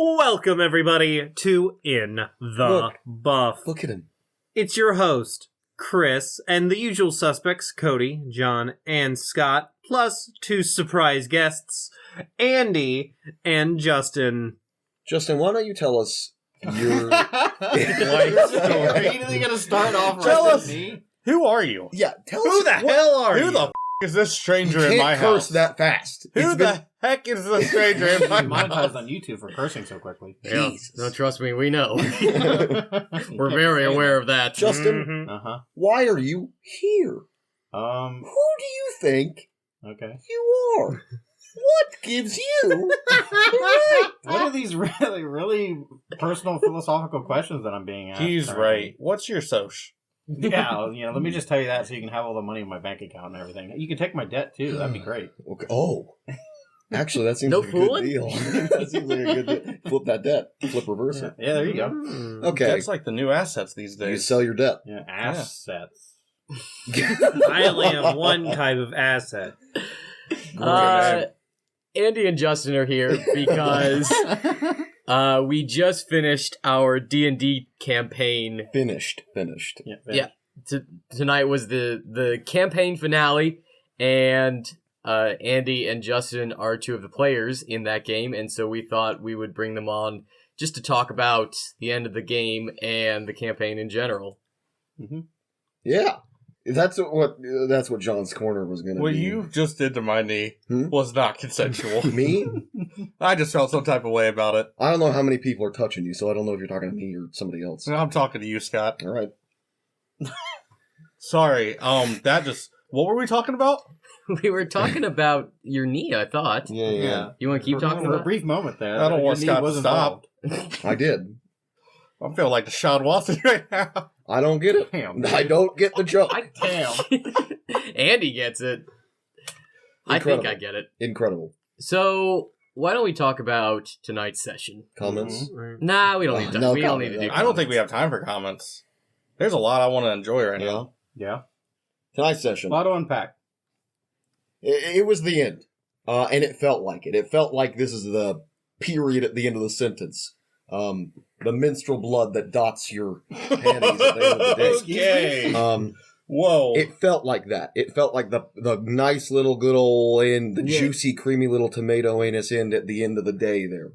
Welcome, everybody, to In the Buff. Look at him. It's your host, Chris, and the usual suspects, Cody, John, and Scott, plus two surprise guests, Andy and Justin. Justin, why don't you tell us your life story? Are you going to start off Tell right us. with me? Who are you? Yeah, tell Who us the hell are you? Who the is this stranger you in my can't curse house? that fast. Who It's the heck is this stranger in my Monetized house? on YouTube for cursing so quickly. Yeah, Jesus. no, trust me, we know. We're very aware of that. Justin, Mhm. why are you here? Um. Who do you think Okay. you are? What gives you? What are these really personal philosophical questions that I'm being asked? He's currently? right. What's your soch? Yeah, let me just tell you that so you can have all the money in my bank account and everything. You can take my debt too. That'd be great. Okay. Oh, actually, that seems No like a fooling? good deal. That seems like a good deal. Flip that debt. Flip reverse it. Yeah, there you go. Mm. Okay, That's like the new assets these you days. sell your debt. Yeah, assets. I only have one type of asset. Andy and Justin are here because we just finished our D&D campaign. Finished. Yeah. Tonight was the campaign finale, and Andy and Justin are two of the players in that game, and so we thought we would bring them on just to talk about the end of the game and the campaign in general. Yeah, that's what John's corner was going to What be. you just did to my knee Hmm? was not consensual. Me? I just felt some type of way about it. I don't know how many people are touching you, so I don't know if you're talking to me or somebody else. I'm talking to you, Scott. All right. Sorry. That just. What were we talking about? We were talking about your knee, I thought. Yeah. You want to keep talking For a about it? brief moment there. I don't your want knee Scott was to stop. involved. I did. I feel like Deshaun Watson right now. I don't get it. Damn. I don't get the joke. Damn. Andy gets it. I think I Incredible. get it. Incredible. So, why don't we talk about tonight's session? Comments? Nah, we don't need to. No we don't comment. need to do. I don't think we have time for comments. There's a lot I want to enjoy right now. Yeah. Tonight's A session. lot to unpack. It was the end. And it felt like it. It felt like this is the period at the end of the sentence. The menstrual blood that dots your panties at the end of the day. Okay. Whoa. It felt like that. It felt like the nice little good old end, the Yeah. juicy, creamy little tomato anus end at the end of the day there.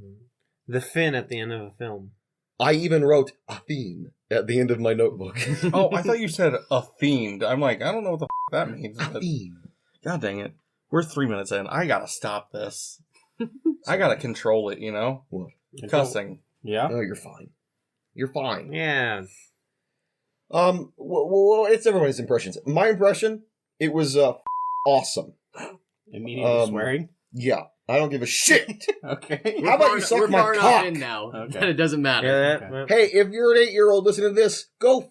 The fin at the end of a film. I even wrote a theme at the end of my notebook. Oh, I thought you said a fiend. I'm like, I don't know what the that means. A but- theme. God dang it. We're 3 minutes in. I gotta stop this. I gotta control it, you know? What? Cussing. Yeah. Oh, you're fine. You're fine. Yeah. Well, it's everybody's impressions. My impression, it was awesome. Immediately swearing. Yeah, I don't give a shit. Okay. How about you suck we're my far enough cock? in now Okay. that it doesn't matter. Yeah, Okay. that, Hey, if you're an 8-year-old listening to this, go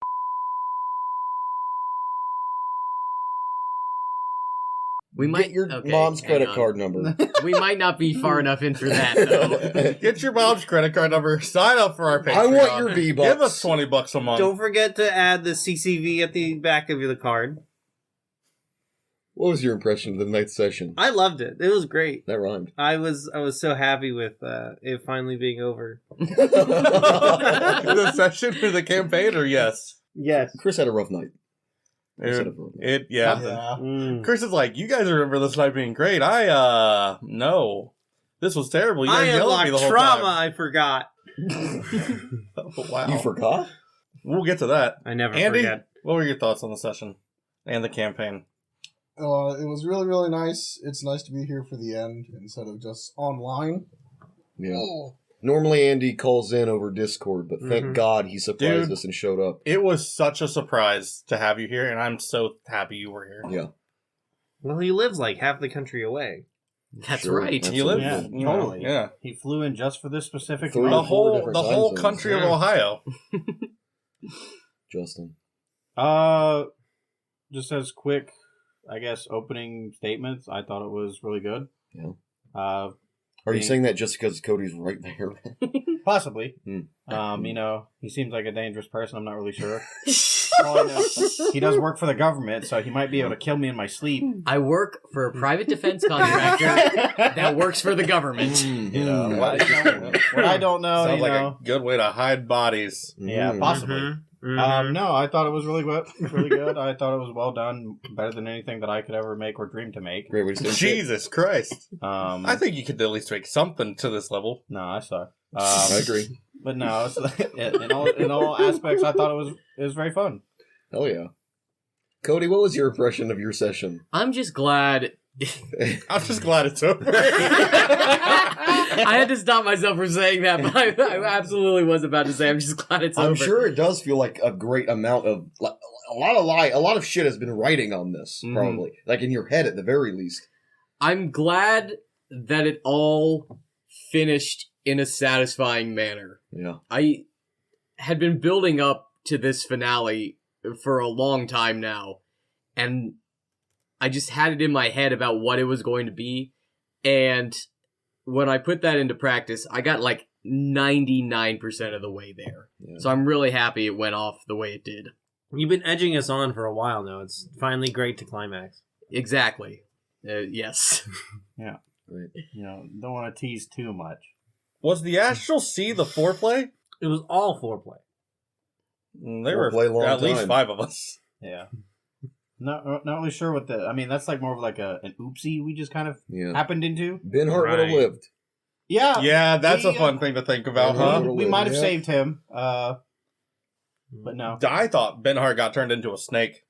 We might get your okay, mom's hang credit on. card number. We might not be far enough in for that though. Get your mom's credit card number. Sign up for our Patreon. I want your V-Bucks. Give us $20 a month. Don't forget to add the CCV at the back of the card. What was your impression of the ninth session? I loved it. It was great. That rhymed. I was so happy with it finally being over. The session for the campaign, or yes? Yes. Chris had a rough night. Chris had a It, rough night. yeah. Mm. Chris is like, you guys remember this night being great. No. This was terrible. You I guys yelled at me unlocked the whole trauma. time. I forgot. Oh, wow. You forgot? We'll get to that. I never Andy, forget. what were your thoughts on the session and the campaign? It was really, really nice. It's nice to be here for the end instead of just online. Yeah. Normally Andy calls in over Discord, but thank Mhm. God he surprised Dude. us and showed up. It was such a surprise to have you here, and I'm so happy you were here. Yeah. Well, he lives like half the country away. That's Sure. right. That's You live, Yeah, you know, totally. yeah. He flew in just for this specific Three night. or four different The time whole zones. country of Yeah. Ohio. Justin. Just as quick, I guess, opening statements. I thought it was really good. Yeah. Are you saying that just because Cody's right there? Possibly. Hmm. He seems like a dangerous person. I'm not really sure. all I know. He does work for the government, so he might be able to kill me in my sleep. I work for a private defense contractor that works for the government. You know, what I don't know, Sounds you like know. a good way to hide bodies. Yeah, possibly. Mhm. No, I thought it was really good. Really good. I thought it was well done, better than anything that I could ever make or dream to make. Great way to stay. Jesus Christ. I I think you could at least make something to this level. no, I suck. I agree. But no, it's, in all aspects, I thought it was very fun. Hell yeah. Cody, what was your impression of your session? I'm just glad. I'm just glad it's over. I had to stop myself from saying that, but I absolutely was about to say I'm just glad it's over. I'm sure it does feel like a great amount of a lot of shit has been writing on this, Mhm. probably. Like in your head at the very least. I'm glad that it all finished in a satisfying manner. Yeah. I had been building up to this finale for a long time now, and I just had it in my head about what it was going to be, and when I put that into practice, I got like 99% of the way there. Yeah. So I'm really happy it went off the way it did. You've been edging us on for a while now. It's finally great to climax. Exactly. Yes. Great. You know, don't want to tease too much. Was the Astral Sea the foreplay? It was all foreplay. There were Foreplay long at least time. 5 of us. Yeah. Not really sure what the. I mean, that's like more of like an oopsie we just kind of Yeah. happened into. Ben Hart would have Right. lived. Yeah. Yeah, that's a we, fun thing to think about, Yeah. huh? We might have Yeah. saved him. But no. I thought Ben Hart got turned into a snake.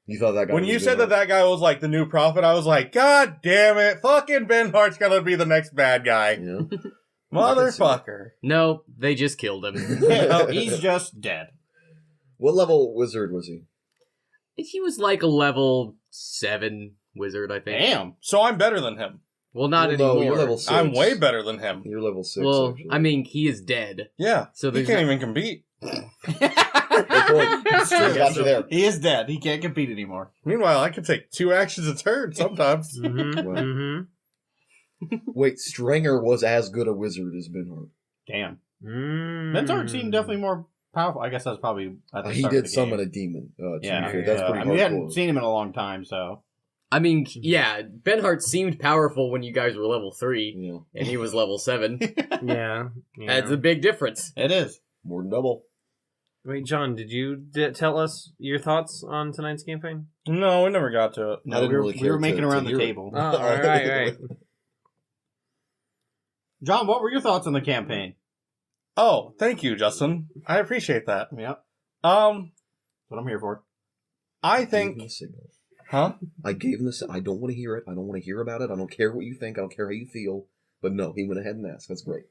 You thought that guy When was you Ben said Hart. that guy was like the new prophet, I was like, God damn it, fucking Ben Hart's gonna be the next bad guy. Yeah. Motherfucker. No, they just killed him. Oh, he's just dead. What level wizard was he? He was like a level 7 wizard, I think. Damn. So I'm better than him. Well, not Well, no, anymore. you're level 6. I'm way better than him. You're level 6. Well, actually. I mean, he is dead. Yeah. So He there's can't no- even compete. It's true. Got you there. He is dead. He can't compete anymore. Meanwhile, I can take 2 actions a turn sometimes. Mm-hmm. Wow. Mm-hmm. Wait, Strenger was as good a wizard as Ben Hart. Damn. Mm-hmm. Mentor seemed definitely more powerful. I guess that's probably at the He start did of the summon game. a demon. To Yeah, be fair. That's pretty I mean, we hadn't hardcore. seen him in a long time, so I mean, yeah, Ben Hart seemed powerful when you guys were level 3, Yeah, and he was level 7. Yeah. That's a big difference. it is. more than double. Wait, John, did you tell us your thoughts on tonight's campaign? No, we never got to it. I No, didn't we were, really we care were making to around the hear it. table. Oh, all right. John, what were your thoughts on the campaign? Oh, thank you, Justin. I appreciate that. Yeah, Um, that's what I'm here for. I Gave him think, the signal. huh? I gave him the. I don't want to hear it. I don't want to hear about it. I don't care what you think. I don't care how you feel. But no, he went ahead and asked. That's great.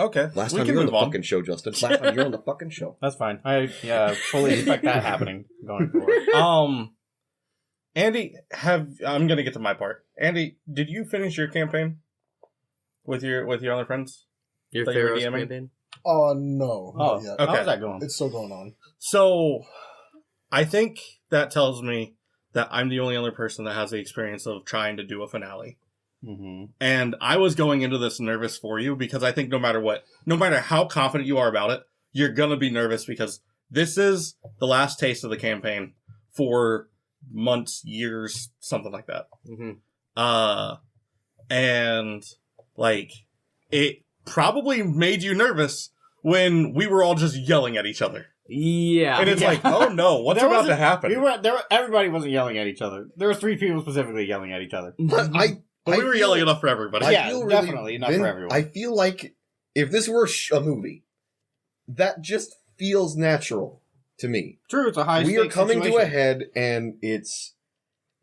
Okay, Last we time can you're on move the on. fucking show, Justin. Last time you're on the fucking show. That's fine. I fully expect that happening going forward. Andy, I'm gonna get to my part. Andy, did you finish your campaign with your other friends? Your That you were Theros DMing? campaign? No. Oh, Not yet. okay. how's that going? It's still going on. So, I think that tells me that I'm the only other person that has the experience of trying to do a finale. Mm-hmm. And I was going into this nervous for you because I think no matter how confident you are about it, you're gonna be nervous because this is the last taste of the campaign for months, years, something like that. Mm-hmm. And like it probably made you nervous when we were all just yelling at each other. Yeah. And it's like, oh no, what's There about to wasn't- happen? Everybody wasn't yelling at each other. There were 3 people specifically yelling at each other. But But we were feel- yelling enough for everybody. I Yeah, feel definitely enough for everyone. I feel like if this were a movie, that just feels natural to me. True, it's a high. We are stakes coming to a situation. head, and it's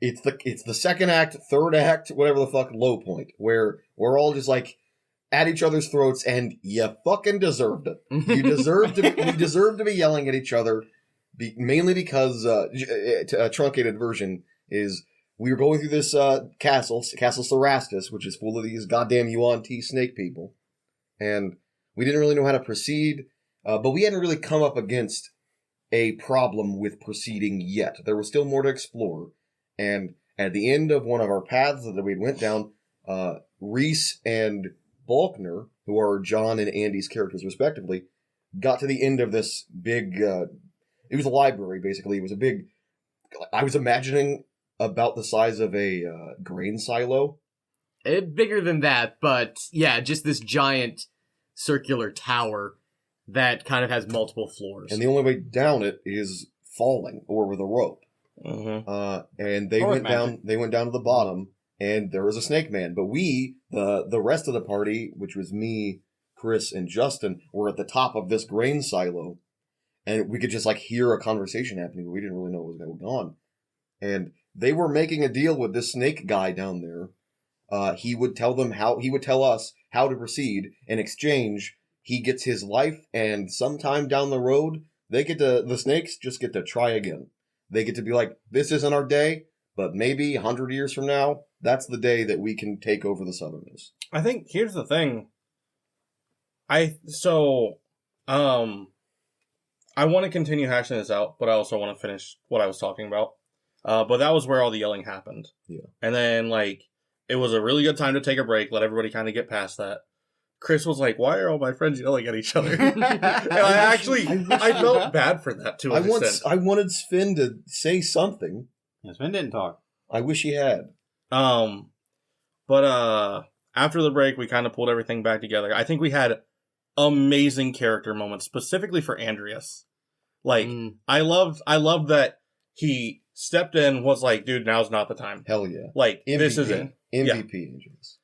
the second act, third act, whatever the fuck, low point where we're all just like at each other's throats, and you fucking deserved it. You deserve to. We deserve to be yelling at each other, mainly because a truncated version is we were going through this Castle Cerastus, which is full of these goddamn Yuan T snake people, and we didn't really know how to proceed, but we hadn't really come up against a problem with proceeding yet. There was still more to explore, and at the end of one of our paths that we went down, Reese and Balkner, who are John and Andy's characters respectively, got to the end of this big it was a library basically. It was a big. I was imagining about the size of a grain silo. Bigger than that, but yeah, just this giant circular tower that kind of has multiple floors. And the only way down it is falling or with a rope. And they Or with went down. magic. They went down to the bottom, and there was a snake man. But the rest of the party, which was me, Chris, and Justin, were at the top of this grain silo, and we could just like hear a conversation happening. But we didn't really know what was going on, and they were making a deal with this snake guy down there. He would tell us how to proceed. In exchange, he gets his life, and sometime down the road, the snakes just get to try again. They get to be like, this isn't our day, but maybe 100 years from now, that's the day that we can take over the Southerners. I think here's the thing. I want to continue hashing this out, but I also want to finish what I was talking about. But that was where all the yelling happened. Yeah. And then, like, it was a really good time to take a break, let everybody kind of get past that. Chris was like, why are all my friends yelling at each other? And I felt bad for that, to an extent. I wanted Sven to say something. Yeah, Sven didn't talk. I wish he had. But after the break, we kind of pulled everything back together. I think we had amazing character moments, specifically for Andreas. Like, I loved that he stepped in, was like, dude, now's not the time. Hell yeah. Like, MVP. this is it. MVP Angels.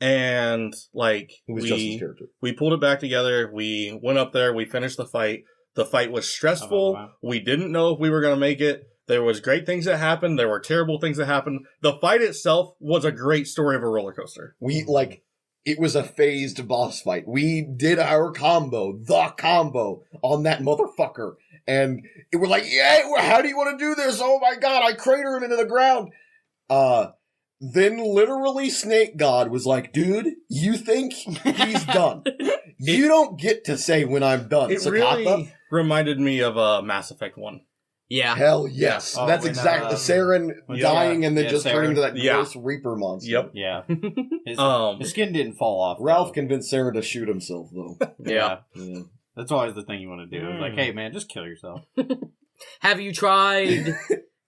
And like Who was Justin's character? we pulled it back together. We went up there. We finished the fight. The fight was stressful. wow. We didn't know if we were going to make it. There was great things that happened. There were terrible things that happened. The fight itself was a great story of a roller coaster. It was a phased boss fight. We did our the combo on that motherfucker. And we're like, yeah, how do you want to do this? Oh my god, I crater him into the ground. Then literally Snake God was like, dude, you think he's done. You don't get to say when I'm done, It Sakata. really reminded me of Mass Effect 1. Yeah. Hell yes. Oh, That's when, exactly Saren when- dying and then yeah, just Saren. turning into that Yeah. gross Reaper monster. Yep. Yeah. His skin didn't fall off. Ralph though. convinced Saren to shoot himself, though. Yeah. Yeah. That's always the thing you want to do. It's like, hey, man, just kill yourself. Have you tried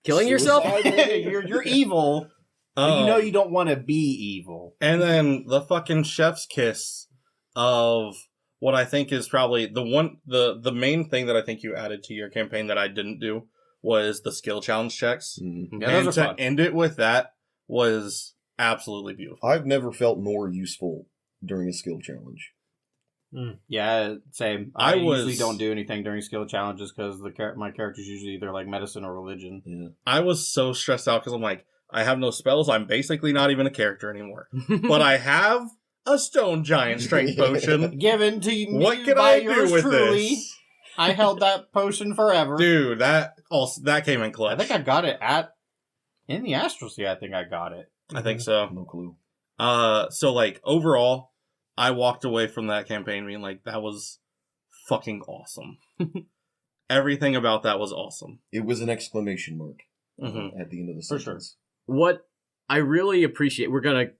killing yourself? you're evil, but you know you don't want to be evil. And then the fucking chef's kiss of what I think is probably the main thing that I think you added to your campaign that I didn't do was the skill challenge checks. Mhm. Yeah, And those to are fun. end it with that was absolutely beautiful. I've never felt more useful during a skill challenge. Yeah, same. I I was- usually don't do anything during skill challenges because my character's usually either like medicine or religion. Yeah. I was so stressed out because I'm like, I have no spells. I'm basically not even a character anymore. But I have a stone giant strength potion. Given to you What can by I yours do with truly. this? I held that potion forever. Dude, that came in I clutch. think I got it in the Astral Sea. I think I got it. I think so. No clue. So like overall, I walked away from that campaign being like, that was fucking awesome. Everything about that was awesome. It was an exclamation mark Mhm. at the end of the For sure. sentence. What I really appreciate, we're gonna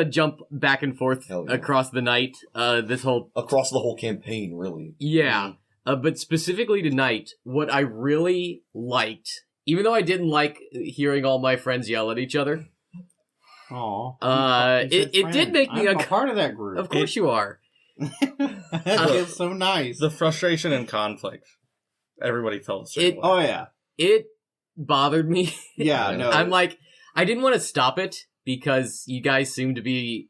jump back and forth Hell yeah. across the night. This whole Across the whole campaign, really. yeah, but specifically tonight, what I really liked, even though I didn't like hearing all my friends yell at each other, Oh, it did make me I'm a part of that group. of course you are. That feels so nice. The frustration and conflict. Everybody felt the same way. Oh yeah, It bothered me. yeah. Yeah. No, I'm like, I didn't want to stop it because you guys seem to be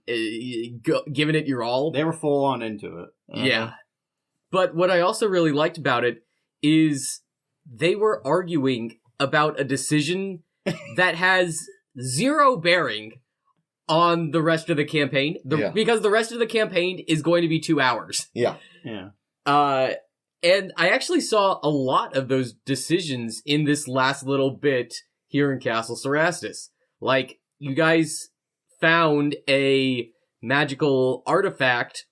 giving it your all. they were full on into it. Yeah. But what I also really liked about it is they were arguing about a decision that has zero bearing on the rest of the campaign. Yeah. Because the rest of the campaign is going to be 2 hours. Yeah. Yeah. And I actually saw a lot of those decisions in this last little bit here in Castle Cerastus. Like, you guys found a magical artifact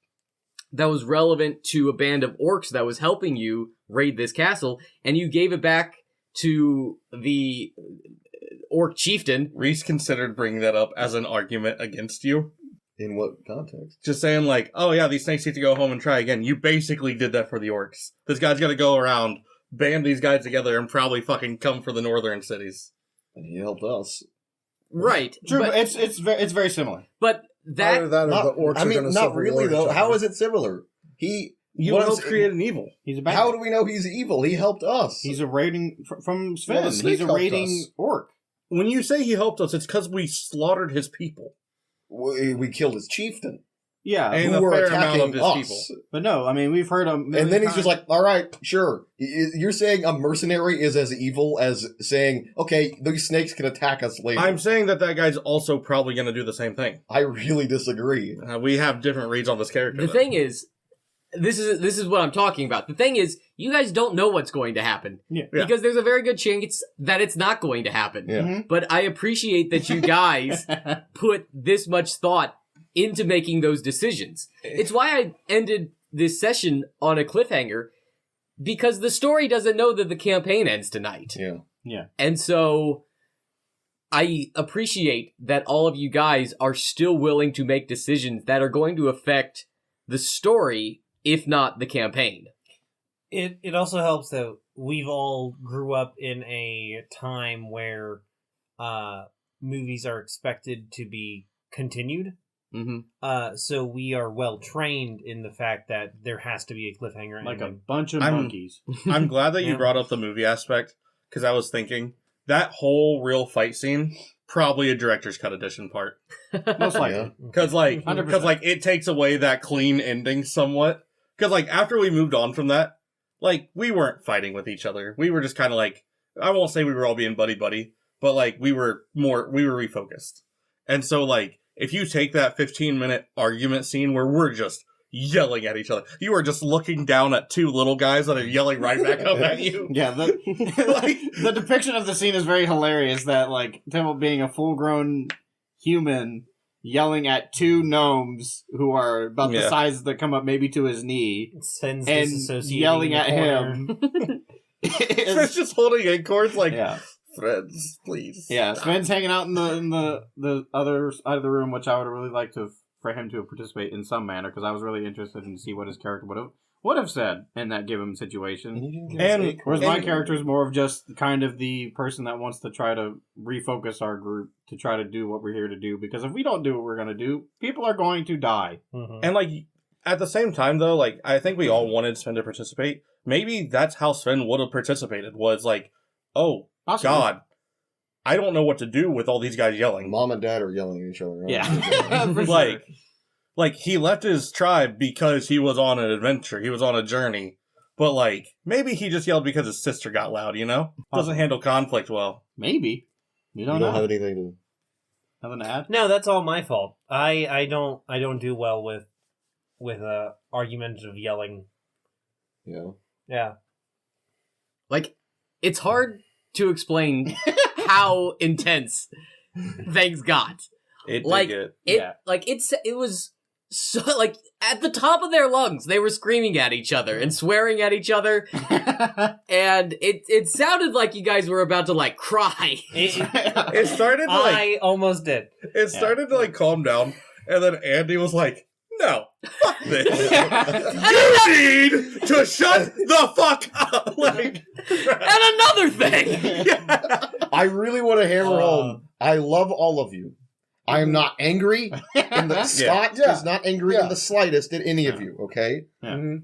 that was relevant to a band of orcs that was helping you raid this castle, and you gave it back to the orc chieftain. Reese considered bringing that up as an argument against you. In what context? Just saying, like, oh yeah, these snakes need to go home and try again. You basically did that for the orcs. This guy's gonna go around, band these guys together, and probably fucking come for the northern cities. And he helped us. Right. True, but, but it's very similar. but Either that that or Not, the orcs I are mean, going to not really though. How is it similar? You what helped I'm create an evil. He's a bad How guy. do we know he's evil? He helped us. He's a raiding from Sven. Well, the snake He's a helped raiding us. orc. When you say he helped us, it's because we slaughtered his people. We killed his chieftain. Yeah, And who a were fair amount attacking of his us. people. but no, I mean we've heard him. And then he's just like, all right, sure. You're saying a mercenary is as evil as saying, okay, these snakes can attack us later. I'm saying that guy's also probably going to do the same thing. I really disagree. We have different reads on this character. the though. thing is, this is what I'm talking about. The thing is, you guys don't know what's going to happen. Yeah. Because there's a very good chance that it's not going to happen. Yeah. But I appreciate that you guys put this much thought into making those decisions. It's why I ended this session on a cliffhanger, because the story doesn't know that the campaign ends tonight. Yeah. And so I appreciate that all of you guys are still willing to make decisions that are going to affect the story, if not the campaign. It also helps that we've all grew up in a time where movies are expected to be continued. Mm-hmm. So we are well trained in the fact that there has to be a cliffhanger. like a ending. bunch of I'm- monkeys. I'm glad that you Yeah. brought up the movie aspect, because I was thinking that whole real fight scene, probably a director's cut edition part. Most likely. Yeah. Because 100%. it takes away that clean ending somewhat. Because like after we moved on from that, like we weren't fighting with each other. We were just kind of like, I won't say we were all being buddy, but like we were refocused. And so like if you take that 15-minute argument scene where we're just yelling at each other, you are just looking down at two little guys that are yelling right back up at you. Yeah, the depiction of the scene is very hilarious. That like Temple being a full-grown human yelling at two gnomes who are about the Yeah. size that come up maybe to his knee Sven's and disassociating yelling in the at corner. him. It's just holding acorns like, Yeah, friends, please. yeah. Sven's hanging out in the other side of the room, which I would have really liked for him to participate in some manner, because I was really interested in see what his character would have said in that given situation. And Whereas my character is more of just kind of the person that wants to try to refocus our group to try to do what we're here to do. Because if we don't do what we're going to do, people are going to die. Mhm. And like at the same time though, like I think we all wanted Sven to participate. Maybe that's how Sven would have participated, was like, oh Possibly. God, I don't know what to do with all these guys yelling. Mom and dad are yelling at each other. Right? Yeah. For like, sure. like he left his tribe because he was on an adventure. He was on a journey. But like maybe he just yelled because his sister got loud, you know? Doesn't handle conflict well. Maybe. You You don't don't know. have anything to. Nothing to add? No, that's all my fault. I don't do well with argumentative yelling. Yeah. Yeah. Like, it's hard to explain how intense things got. It Like, did get It was so, like, at the top of their lungs, they were screaming at each other and swearing at each other, and it sounded like you guys were about to, like, cry. it started to like I almost did. it started to like calm down, and then Andy was like, no, fuck this. You need to shut the fuck up. Like, And another thing! I really want to hammer home. I love all of you. I am not angry. Scott is not angry in the slightest at any of you. Okay. Yeah. Mhm.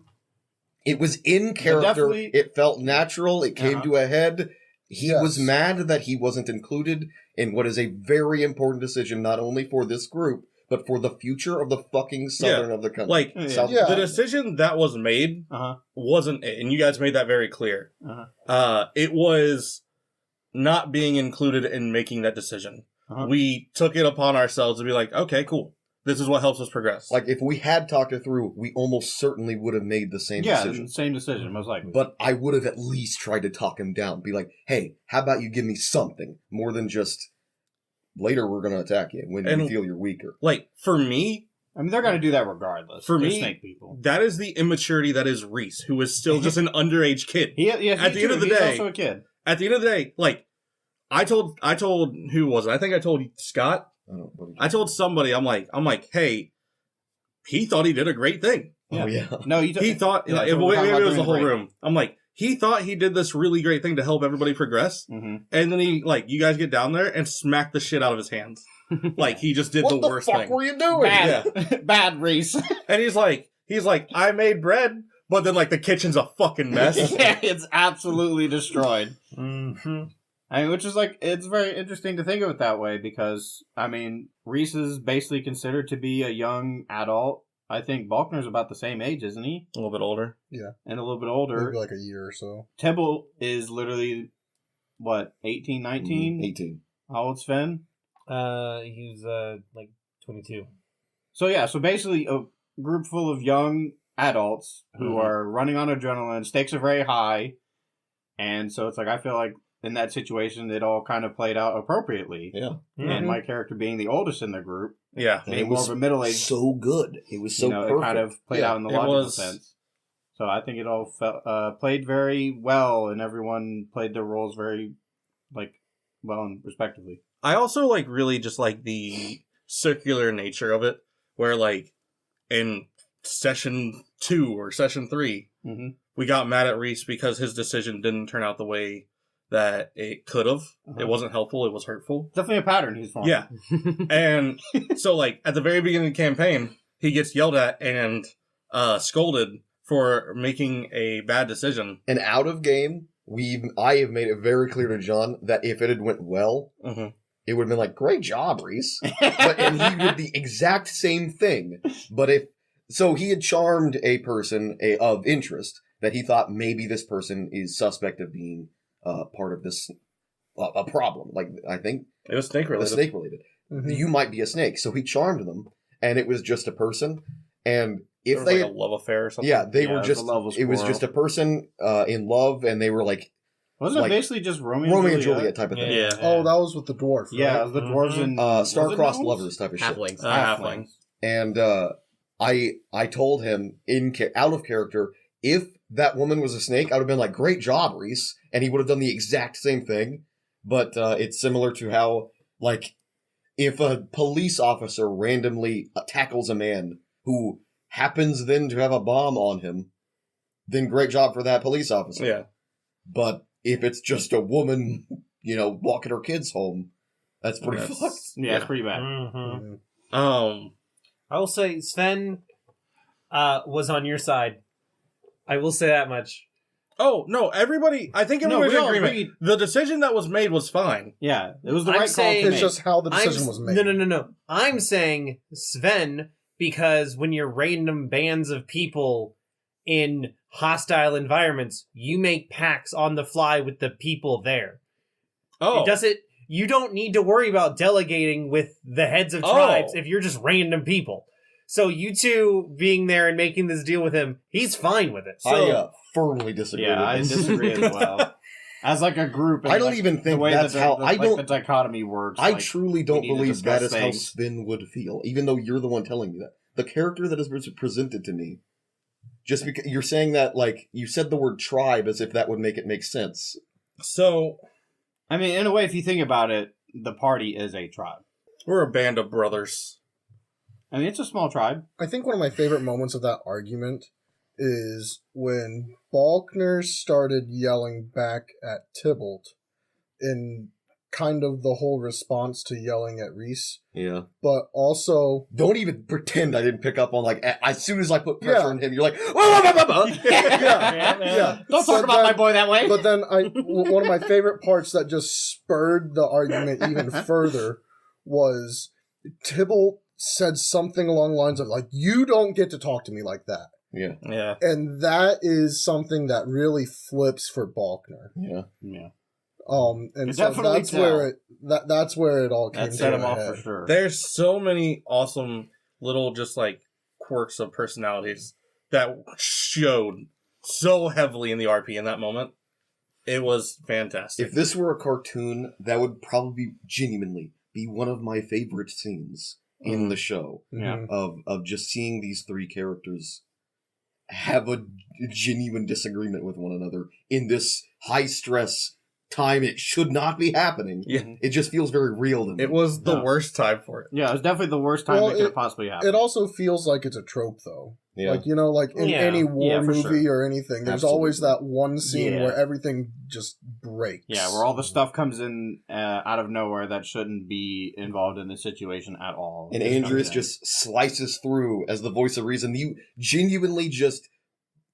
It was in character. definitely- It felt natural. It came to a head. He Yes. was mad that he wasn't included in what is a very important decision, not only for this group, but for the future of the fucking southern of the country. like South- Yeah. the decision that was made Uh-huh. wasn't it, and you guys made that very clear. Uh-huh. It was not being included in making that decision. Uh-huh. We took it upon ourselves to be like, okay, cool. This is what helps us progress. Like, if we had talked it through, we almost certainly would have made the same Yeah, decision. same decision, most likely. But I would have at least tried to talk him down. Be like, hey, how about you give me something more than just later we're going to attack you when And- you feel you're weaker. Like, for me, I mean, they're going to do that regardless. For They're me- snake people. that is the immaturity that is Reese, who is still just an underage kid. Yeah, At the end of the he's day- also a kid. At the end of the day, like, I told who was it? I think I told Scott, I told somebody, I'm like, hey, he thought he did a great thing. Oh yeah. No, He thought, Yeah, like, so we're maybe talking about it was the doing whole great. room. I'm like, he thought he did this really great thing to help everybody progress, Mm-hmm. and then he, like, you guys get down there and smack the shit out of his hands. Like, he just did What the worst fuck thing. were you doing? Bad, bad Reese. And he's like, I made bread, but then, like, the kitchen's a fucking mess. Yeah, it's absolutely destroyed. Mm-hmm. I mean, which is like, it's very interesting to think of it that way because, I mean, Reese is basically considered to be a young adult. I think Balkner's about the same age, isn't he? A little bit older. And a little bit older. Maybe like a year or so. Tybalt is literally, what, 18, 19? 18. How old's Sven? He was like 22. So yeah, so basically a group full of young adults who Mhm. are running on adrenaline. Stakes are very high. And so it's like, I feel like in that situation, it all kind of played out appropriately. Yeah. And my character being the oldest in the group, Yeah. And being it more was of a middle-aged, so good. It was so it perfect. kind of played Yeah. out in the It logical was- sense. So I think it all played very well, and everyone played their roles very, well and respectively. I also, like, really just like the circular nature of it, where, like, in session 2 or session 3, Mm-hmm. we got mad at Reese because his decision didn't turn out the way that it could have. Uh-huh. It wasn't helpful. It was hurtful. Definitely a pattern he's forming. Yeah. And so, like, at the very beginning of the campaign, he gets yelled at and scolded for making a bad decision. And out of game, I have made it very clear to John that if it had went well, Mm-hmm. it would have been like, great job, Reese. And he would the exact same thing. But so he had charmed a person of interest that he thought maybe this person is suspect of being part of this a problem. Like, I think It was snake related. snake related. Mhm. You might be a snake. So he charmed them, and it was just a person. And if There was, they, like, a love affair or something. yeah, they Yeah, were it was just, a love it was squirrel. just a person in love, and they were like Wasn't like, it basically just Romeo Romeo and Juliet type of thing. Yeah. Oh, that was with the dwarf. Yeah, right? it was the dwarves and was it Star-crossed gnomes? lovers type of shit. Halflings. Halfling. And I told him out of character, if that woman was a snake, I would have been like, great job, Reese. And he would have done the exact same thing. But it's similar to how, like, if a police officer randomly tackles a man who happens then to have a bomb on him, then great job for that police officer. Yeah. But if it's just a woman, walking her kids home, that's pretty That's- fucked. Yeah, it's pretty bad. Mm-hmm. Mhm. I will say Sven was on your side. I will say that much. Oh, no, everybody, I think No, everybody's we in all agreement. agreed. The decision that was made was fine. Yeah, it was the I'm right call saying- to It's make. just how the decision was made. No. I'm saying Sven because when you're random bands of people in hostile environments, you make pacts on the fly with the people there. Oh. It doesn't. You don't need to worry about delegating with the heads of Oh. tribes if you're just random people. So you two being there and making this deal with him, he's fine with it. I firmly disagree Yeah, I with this. disagree as well. As like a group, and I don't like, even the think way that's that how- the, I like, don't- the dichotomy works. I like, truly don't need to believe that discuss is how things. Spin would feel, even though you're the one telling me that. The character that is presented to me, just because you're saying that, like, you said the word tribe as if that would make it make sense. So, I mean, in a way, if you think about it, the party is a tribe. we're a band of brothers. I mean, it's a small tribe. I think one of my favorite moments of that argument is when Balkner started yelling back at Tybalt in kind of the whole response to yelling at Reese, Yeah. but also Don't even pretend I didn't pick up on, like, as soon as I put pressure Yeah. on him, you're like, whoa, whoa, whoa, whoa, whoa. yeah. Don't So talk about then- my boy that way. But then one of my favorite parts that just spurred the argument even further was Tybalt said something along the lines of like, "You don't get to talk to me like that," Yeah. Yeah. and that is something that really flips for Balkner. Yeah. yeah, And You so definitely that's tell. where that's where it all came that to set him a off head. for sure. There's so many awesome little just like quirks of personalities that showed so heavily in the RP in that moment. It was fantastic. If this were a cartoon, that would probably genuinely be one of my favorite scenes in the show. Yeah. Of just seeing these three characters have a genuine disagreement with one another in this high stress time it should not be happening. Yeah. It just feels very real to me. It was the No. worst time for it. Yeah, it was definitely the worst time Well, that could have possibly happened. It also feels like it's a trope, though. Yeah. Like, you know, like in Yeah. any war Yeah, for movie sure. or anything, there's always Absolutely. that one scene Yeah. where everything just breaks. Yeah, where all the stuff comes in out of nowhere that shouldn't be involved in the situation at all. And Just Andreas comes in. just slices through as the voice of reason. You genuinely just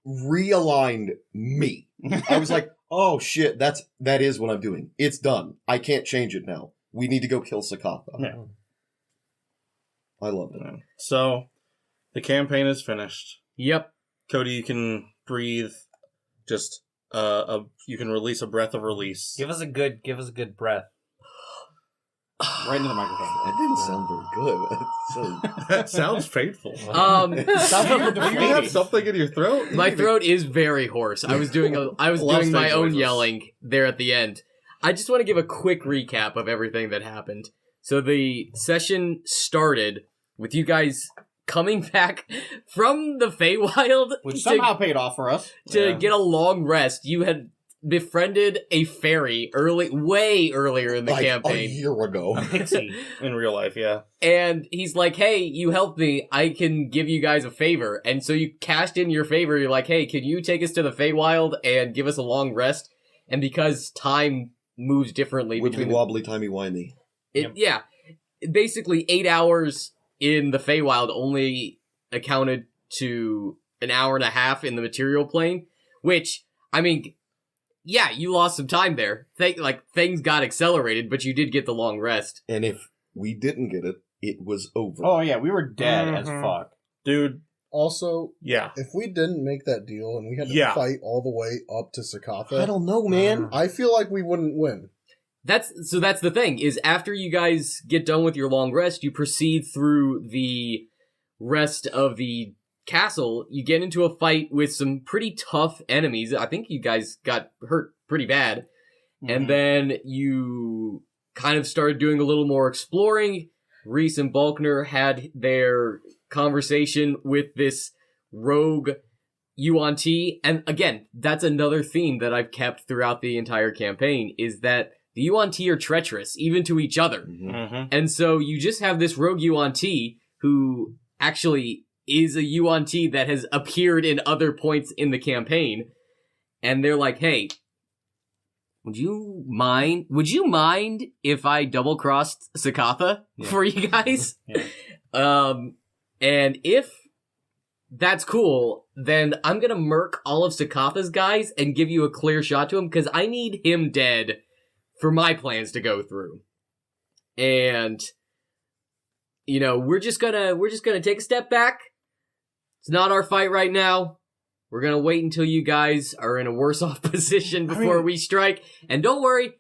realigned me. I was like, oh shit, that is what I'm doing. It's done. I can't change it now. We need to go kill Sakatha. Yeah. I love it. So, the campaign is finished. Yep. Cody, you can breathe. Just you can release a breath of release. Give us a good breath. right into the microphone. That didn't sound very good. So, That sounds painful. Sounds like you're Do you have deflating. something in your throat? My throat is very hoarse. I was doing Lots doing my of own voices. yelling there at the end. I just want to give a quick recap of everything that happened. So the session started with you guys coming back from the Feywild Which somehow paid off for us. to Yeah. get a long rest. You had befriended a fairy way earlier in the like a campaign. year ago. Pixie. In real life, yeah. And he's like, hey, you helped me. I can give you guys a favor. And so you cashed in your favor. You're like, hey, can you take us to the Feywild and give us a long rest? And because time moves differently Wibbly between wobbly, timey wimey. yeah, basically 8 hours in the Feywild only accounted to an hour and a half in the material plane, which, I mean, yeah, you lost some time there. Things got accelerated, but you did get the long rest. And if we didn't get it, it was over. Oh yeah, we were dead as Mhm. fuck. Dude, Also, yeah. if we didn't make that deal and we had to Yeah. fight all the way up to I Sakatha, don't know, man. I feel like we wouldn't win. That's the thing, is after you guys get done with your long rest, you proceed through the rest of the castle. You get into a fight with some pretty tough enemies. I think you guys got hurt pretty bad. And then you kind of started doing a little more exploring. Reese and Balkner had their conversation with this rogue Yuan Ti. And again, that's another theme that I've kept throughout the entire campaign, is that the Yuan Ti are treacherous, even to each other. Mhm. Mm-hmm. And so you just have this rogue Yuan Ti who actually is a Yuan Ti that has appeared in other points in the campaign. And they're like, hey, would you mind if I double-crossed Sakatha Yeah. for you guys? Yeah. And if that's cool, then I'm gonna murk all of Sakatha's guys and give you a clear shot to him, because I need him dead for my plans to go through. And you know, we're just gonna take a step back. It's not our fight right now. We're gonna wait until you guys are in a worse off position before we strike. And don't worry,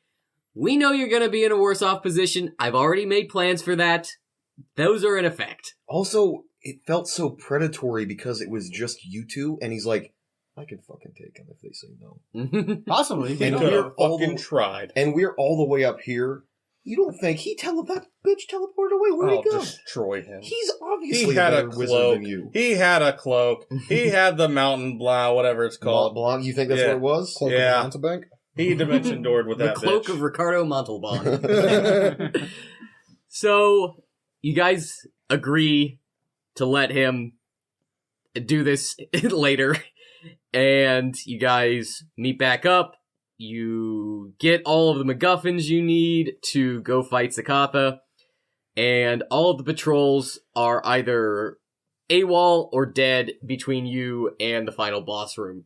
we know you're gonna be in a worse off position. I've already made plans for that. Those are in effect. Also, it felt so predatory because it was just you two, and he's like, I can fucking take him if they say no. Possibly. He And could we're have all fucking the- tried. And we're all the way up here. You don't think that bitch teleported away? Where'd I'll he go? destroy him. He's obviously He had a a better wizard cloak. than you. He had a cloak. He had the mountain blah, whatever it's Mont called. Blanc, you think that's Yeah. what it was? Cloak Yeah. of the Mountebank? He dimension doored with The that cloak bitch. of Ricardo Montalban. So, you guys agree to let him do this later, and you guys meet back up. You get all of the MacGuffins you need to go fight Sakatha, and all of the patrols are either AWOL or dead between you and the final boss room.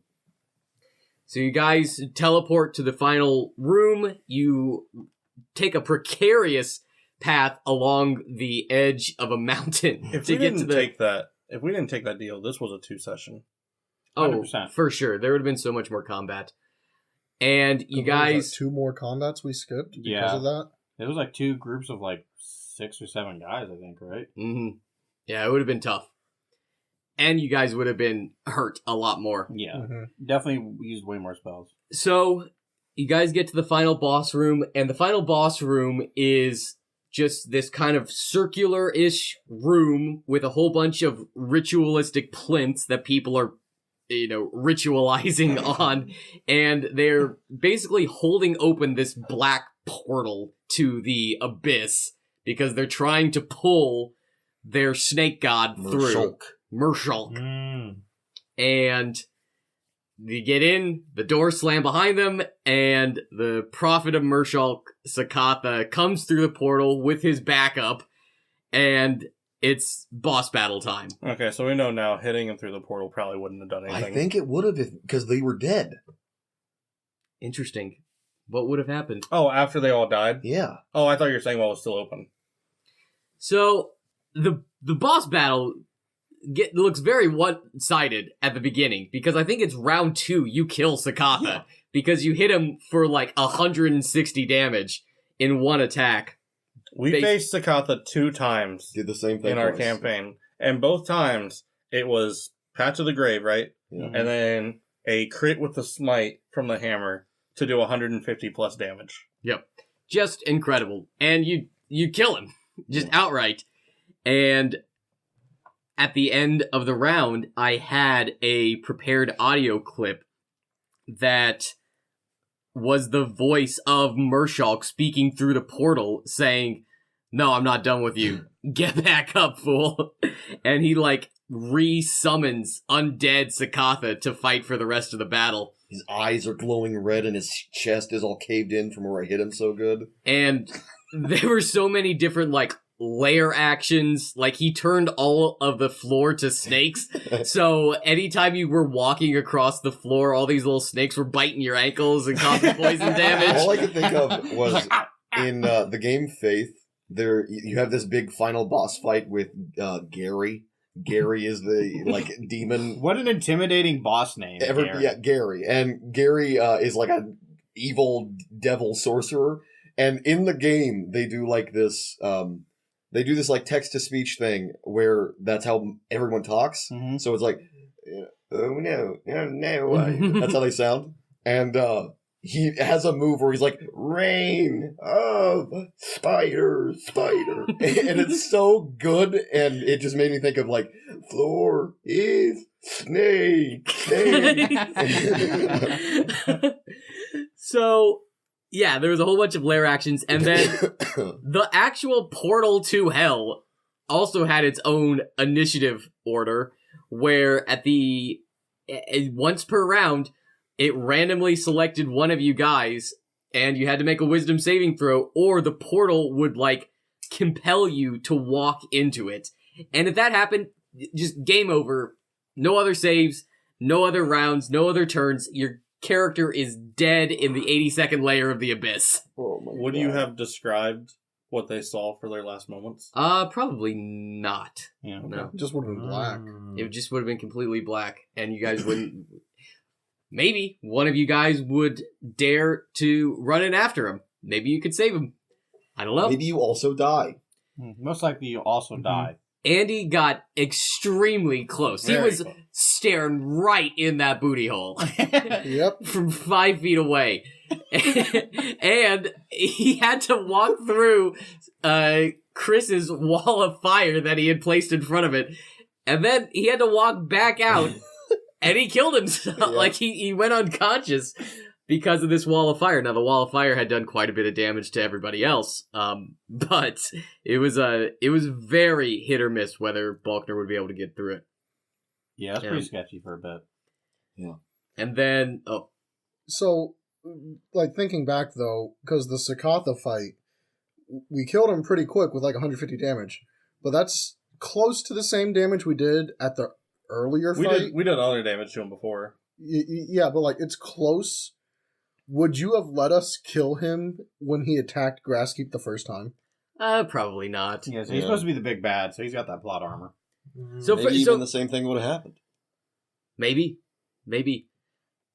So you guys teleport to the final room. You take a precarious path along the edge of a mountain If to we get didn't to the. take that, if we didn't take that deal, this was a 2-session. Oh, 100%. for sure. There would have been so much more combat. And you There was, like, guys. 2 more combats we skipped because Yeah. of that. It was like 2 groups of like 6 or 7 guys, I think, right? Mhm. Yeah, it would have been tough. And you guys would have been hurt a lot more. Yeah. Mhm. Definitely used way more spells. So, you guys get to the final boss room, and the final boss room is just this kind of circular-ish room with a whole bunch of ritualistic plinths that people are ritualizing on, and they're basically holding open this black portal to the abyss because they're trying to pull their snake god through. Murshulk. And they get in, the doors slam behind them, and the prophet of Murshulk, Sakatha, comes through the portal with his backup, and it's boss battle time. Okay, so we know now hitting him through the portal probably wouldn't have done anything. I think it would have because they were dead. Interesting. What would have happened? Oh, after they all died? Yeah. Oh, I thought you were saying while it was still open. So, the boss battle looks very one-sided at the beginning, because I think it's round 2 you kill Sakatha, because you hit him for like 160 damage in one attack. We faced Sakatha 2 times Did the same thing in our twice. campaign, and both times it was Patch of the Grave, right? Yeah. And then a crit with the smite from the hammer to do 150 plus damage. Yep. Just incredible. And you kill him. Just outright. And at the end of the round, I had a prepared audio clip that was the voice of Murshulk speaking through the portal saying, "No, I'm not done with you. Get back up, fool." And he re-summons undead Sakatha to fight for the rest of the battle. His eyes are glowing red and his chest is all caved in from where I hit him so good. And there were so many different layer actions. He turned all of the floor to snakes. So anytime you were walking across the floor, all these little snakes were biting your ankles and causing poison damage. All I could think of was in the game Faith, you have this big final boss fight with Gary. Gary is the demon. What an intimidating boss name. Gary. Yeah, Gary. And Gary is an evil devil sorcerer. And in the game, they do this. They do this text to speech thing where that's how everyone talks. Mm-hmm. So it's oh no, no. That's how they sound. And he has a move where he's rain of spider. And it's so good, and it just made me think of floor is snake. So, yeah, there was a whole bunch of lair actions, and then the actual portal to hell also had its own initiative order, where at once per round, it randomly selected one of you guys, and you had to make a wisdom saving throw, or the portal would, compel you to walk into it. And if that happened, just game over. No other saves, no other rounds, no other turns. Your character is dead in the 82nd layer of the abyss. Oh my Would God. you have described what they saw for their last moments? Probably not. Yeah. No. It just would have been black. It just would have been completely black, and you guys wouldn't... Maybe one of you guys would dare to run in after him. Maybe you could save him. I don't know. Maybe you also die. Most likely you also die. Andy got extremely close. He Very was close. staring right in that booty hole Yep. from 5 feet away. And he had to walk through Chris's wall of fire that he had placed in front of it. And then he had to walk back out. And he killed himself. Yeah. He went unconscious because of this wall of fire. Now, the wall of fire had done quite a bit of damage to everybody else. But it was very hit or miss whether Balkner would be able to get through it. Yeah, that's Yeah. pretty sketchy for a bit. And then, So, thinking back though, because the Sakatha fight, we killed him pretty quick with 150 damage, but that's close to the same damage we did at the earlier fight. We did other damage to him before. Yeah, but it's close. Would you have let us kill him when he attacked Grasskeep the first time? probably not. Yeah, so he's Yeah. supposed to be the big bad, so he's got that plot armor. So, Maybe so even the same thing would have happened. maybe.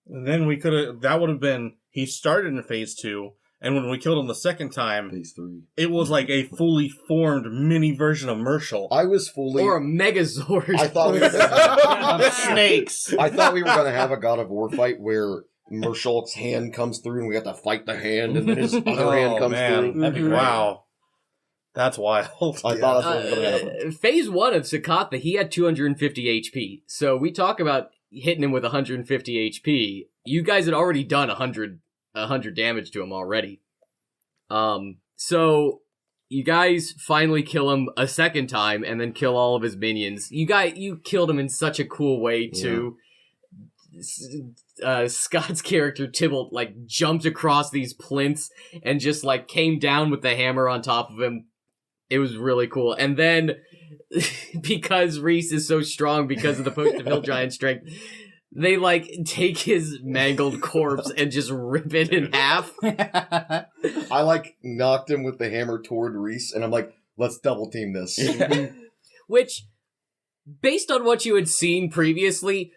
And then we could have. That would have been. He started in phase 2, and when we killed him the second time, Phase 3. it was like a fully formed mini version of Murshulk. I was fully. Or a Megazord. I thought we were Of snakes. I thought we were going to have a God of War fight where Murshulk's hand comes through and we have to fight the hand and then his other hand comes through. That'd be great. Wow, that's wild. I thought that's what was going to happen. Phase 1 of Sakatha, he had 250 HP. So we talk about hitting him with 150 HP. You guys had already done 100 damage to him already. So you guys finally kill him a second time and then kill all of his minions. You killed him in such a cool way too. Scott's character Tybalt like jumped across these plinths and just like came down with the hammer on top of him. It was really cool. And then because Reese is so strong because of the potion of hill giant strength, they like take his mangled corpse and just rip it in half. I like knocked him with the hammer toward Reese, and I'm like, let's double team this. Which, based on what you had seen previously,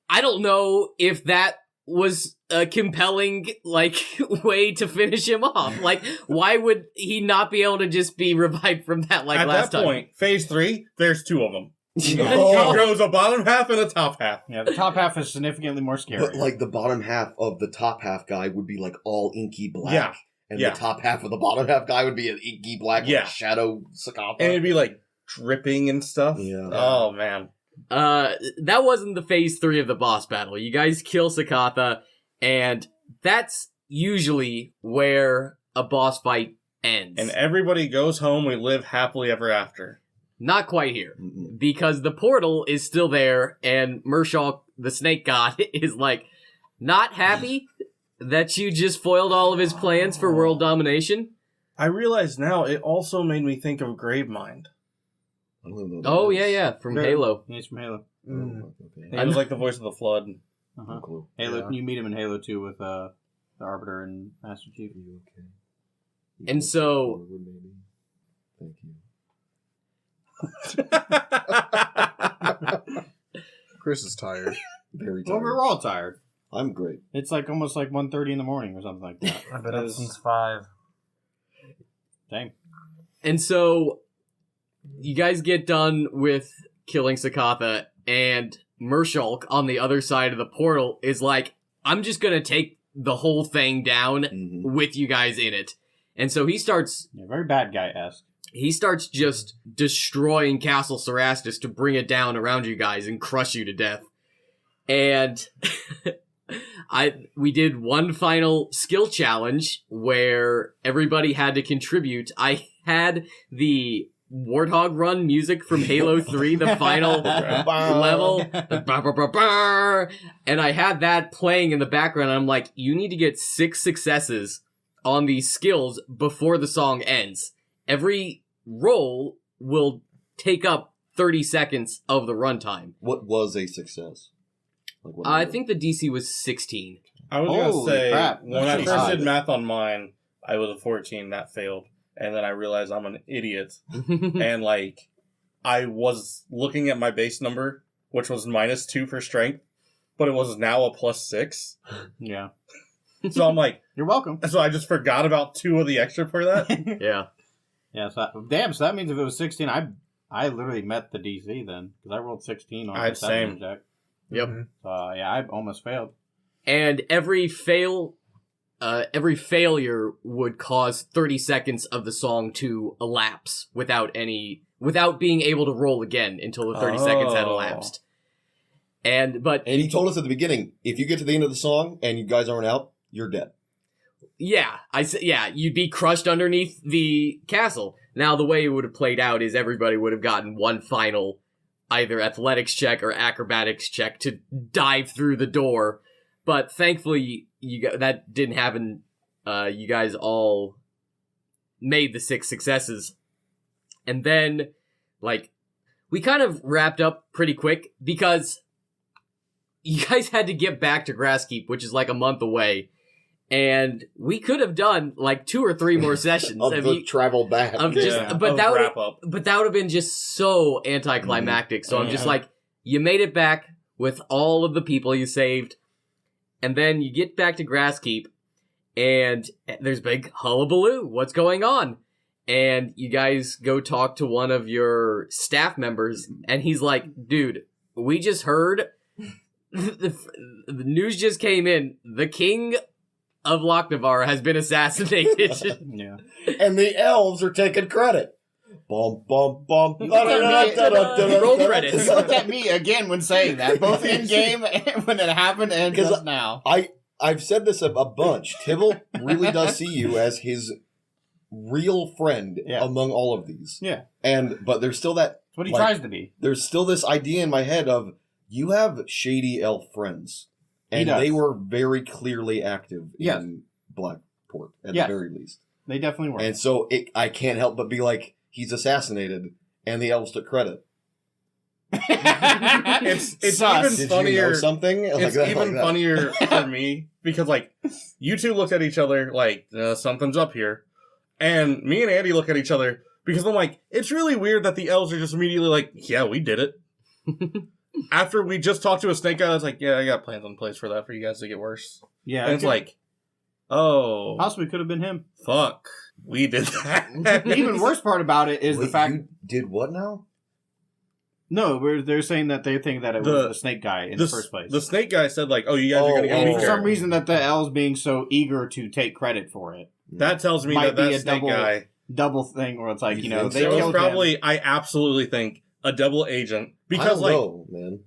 I don't know if that was a compelling, like, way to finish him off. Like, why would he not be able to just be revived from that, like, At last that time? point, phase 3, there's 2 of them. Oh. He grows a bottom half and a top half. Yeah, the top half is significantly more scary. But like the bottom half of the top half guy would be like all inky black. Yeah. And Yeah. the top half of the bottom half guy would be an inky black Yeah. like Shadow Sakata. And it'd be like dripping and stuff. Yeah. Oh, man. That wasn't the phase 3 of the boss battle. You guys kill Sakatha, and that's usually where a boss fight ends. And everybody goes home. We live happily ever after. Not quite here. Mm-mm. Because the portal is still there, and Mershal, the snake god, is like, not happy that you just foiled all of his plans for world domination. I realize now it also made me think of Gravemind. I don't know what that Oh, is. yeah, from Yeah. Halo. He's from Halo. Mm. Okay. It was like the voice of the flood. Uh-huh. No clue. Halo. Yeah. You meet him in Halo 2 with the Arbiter and Master Chief. Are you okay? You And feel so- forward, maybe? Thank you. Chris is tired. Very Well, tired. we're all tired. I'm great. It's like almost like 1:30 in the morning or something like that. I've been up since 5. Dang. And so, you guys get done with killing Sakatha, and Mershulk on the other side of the portal is like, I'm just gonna take the whole thing down Mhm. with you guys in it. And so he starts Yeah, very bad guy-esque. just destroying Castle Cerastus to bring it down around you guys and crush you to death. And we did one final skill challenge where everybody had to contribute. I had the Warthog Run music from Halo 3, the final level, the bah, bah, bah, bah, and I had that playing in the background. And I'm like, you need to get 6 successes on these skills before the song ends. Every roll will take up 30 seconds of the runtime. What was a success? Like what I number? think the DC was 16. I was going to Holy say, crap, when I that's first high. did math on mine, I was a 14. That failed. And then I realized I'm an idiot. And, like, I was looking at my base number, which was -2 for strength, but it was now a +6. Yeah. So I'm like, You're welcome. so I just forgot about 2 of the extra for that. Yeah. Yeah, so that means if it was 16, I literally met the DC then, because I rolled 16 on I'd the 7 same. check. Yep. Mhm. So, yeah, I almost failed. And every failure would cause 30 seconds of the song to elapse without being able to roll again until the 30 seconds had Oh. elapsed. And he told us at the beginning, if you get to the end of the song and you guys aren't out, you're dead. Yeah, you'd be crushed underneath the castle. Now, the way it would have played out is everybody would have gotten one final either athletics check or acrobatics check to dive through the door. But thankfully, that didn't happen. You guys all made the 6 successes. And then, like, we kind of wrapped up pretty quick because you guys had to get back to Grasskeep, which is like a month away. And we could have done like 2 or 3 more sessions. Of If the you- travel back. of just- Yeah, but of that would- wrap up. but that would have been just so anticlimactic. So I'm just Yeah. like, you made it back with all of the people you saved. And then you get back to Grasskeep, and there's big hullabaloo. What's going on? And you guys go talk to one of your staff members, and he's like, dude, we just heard, the news just came in, the king of Lochnavar has been assassinated. Yeah. And the elves are taking credit. Bum, bum, bum. Roll credits. He looked at me again when saying that, both in game and when it happened and 'Cause just now. I've said this a bunch. Tybalt really does see you as his real friend Yeah. among all of these. Yeah. But there's still that. It's what he like, tries to be. There's still this idea in my head of you have shady elf friends, and does. they were very clearly active Yes. in Blackport at Yes. the very least. They definitely were. And so I can't help but be like, he's assassinated, and the elves took credit. It's Sus. even Did you funnier. know something? It's even funnier for me because like you two looked at each other like something's up here, and me and Andy look at each other because I'm like, it's really weird that the elves are just immediately like, yeah, we did it. After we just talked to a snake guy that's like, yeah, I got plans in place for that for you guys to get worse. Yeah, And it's like, oh, possibly could have been him. fuck, we did that. The even worse part about it is the fact. you did what now? No, they're saying that they think that it was the snake guy in the first place. The snake guy said like, oh, you guys are gonna get and weaker. for some reason, that the elves being so eager to take credit for it, That tells me might that be a snake double guy. double thing where it's like You you know think they so? It was killed him. probably, I absolutely think, a double agent I because don't like, know, man.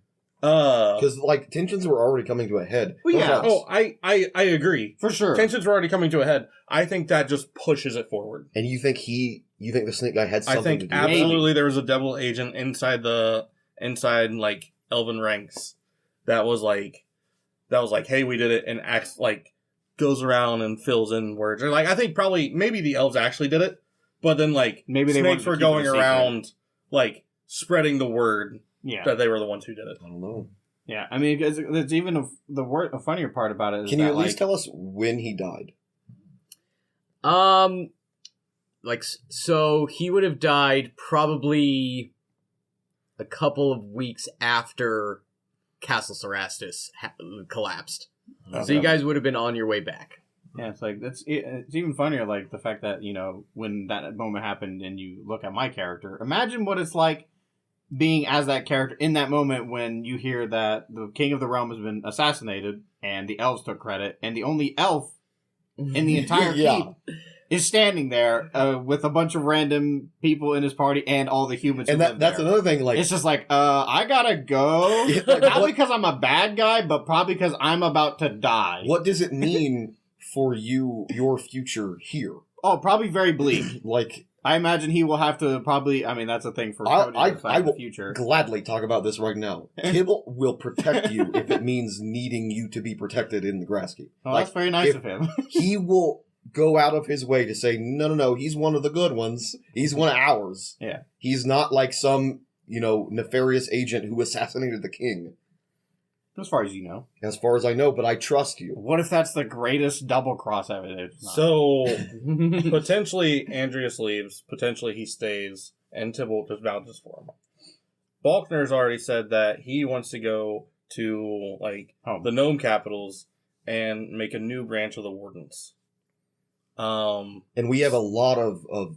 uh, Because like tensions were already coming to a head. Well, yeah. Those elves- oh, I agree. For sure. Tensions were already coming to a head. I think that just pushes it forward. And you think the snake guy had I something to think do with it? absolutely there was a double agent inside like elven ranks that was like, hey, we did it, and acts like goes around and fills in words. Or like I think probably maybe the elves actually did it, but then like Maybe they wanted snakes to were keep it a going secret. around like spreading the word Yeah, that they were the ones who did it. I don't know. yeah. I mean, it's even a funnier part about it. Is Can you that, at least like, tell us when he died? So he would have died probably a couple of weeks after Castle Cerastus collapsed. So you guys would have been on your way back. Yeah, it's like it's even funnier. Like the fact that when that moment happened, and you look at my character. Imagine what it's like being as that character in that moment when you hear that the king of the realm has been assassinated, and the elves took credit, and the only elf in the entire Yeah. keep is standing there with a bunch of random people in his party and all the humans. And who live that's there. another thing. Like It's just like, I gotta go. Yeah, like, Not what- because I'm a bad guy, but probably because I'm about to die. what does it mean for your future here? Oh, probably very bleak. Like, I imagine he will have to probably. I mean, that's a thing for I- Cody I- to decide I in the will future. gladly talk about this right now. Tybalt will protect you if it means needing you to be protected in the Grasskeep. Well, Like, that's very nice if- of him. he will go out of his way to say, no, he's one of the good ones. He's one of ours. Yeah. He's not like some, nefarious agent who assassinated the king, As far as you know. as far as I know, but I trust you. What if that's the greatest double cross ever? It's not. So potentially Andreas leaves, potentially he stays, and Tybalt just vouches for him. Balkner's already said that he wants to go to the gnome capitals and make a new branch of the Wardens. And we have a lot of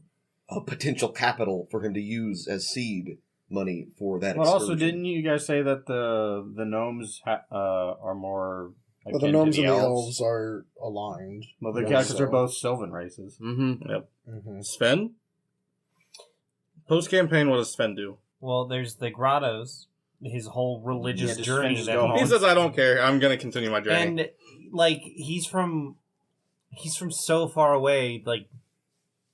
potential capital for him to use as seed money for that. But also, excursion. didn't you guys say that the gnomes are more? But the akin to gnomes and the elves are aligned. Well, the Yeah, characters so- are both Sylvan races. Mm-hmm. Mhm. Sven? Post campaign, what does Sven do? Well, there's the grottos, his whole religious Yeah, just journey. finish That going. he He says, I don't care. I'm going to continue my journey. and like he's from so far away, like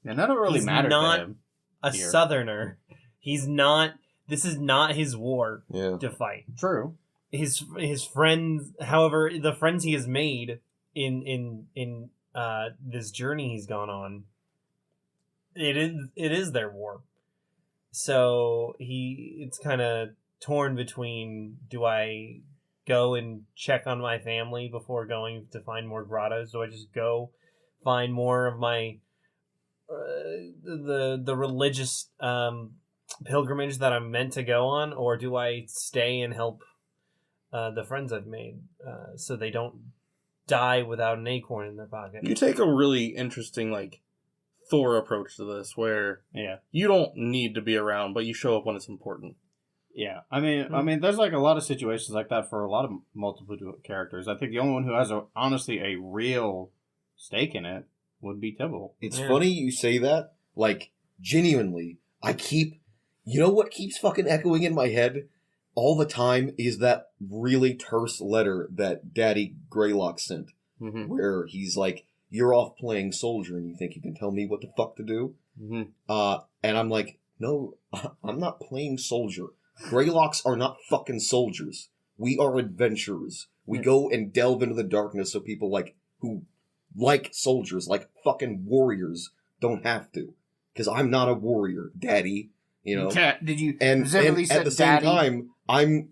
And that don't really He's matter not- to him. a Here. southerner. He's not. This is not his war Yeah. to fight. True. His friends, however, the friends he has made in this journey he's gone on, it is their war. So it's kind of torn between, do I go and check on my family before going to find more grottos? Do I just go find more of my the religious pilgrimage that I'm meant to go on, or do I stay and help the friends I've made so they don't die without an acorn in their pocket? You take a really interesting, Thor approach to this, where Yeah. you don't need to be around, but you show up when it's important. Yeah, I mean, there's a lot of situations like that for a lot of multiple characters. I think the only one who has honestly a real stake in it would be Tybalt. It's Yeah. funny you say that. Like, genuinely, you know what keeps fucking echoing in my head all the time is that really terse letter that Daddy Greylock sent, Mm-hmm. where he's like, "You're off playing soldier, and you think you can tell me what the fuck to do?" Mm-hmm. And I'm like, "No, I'm not playing soldier. Greylocks are not fucking soldiers. We are adventurers. We go and delve into the darkness so people who like soldiers, like fucking warriors, don't have to. Because I'm not a warrior, Daddy. You know." Did you And specifically at said the same daddy? time, I'm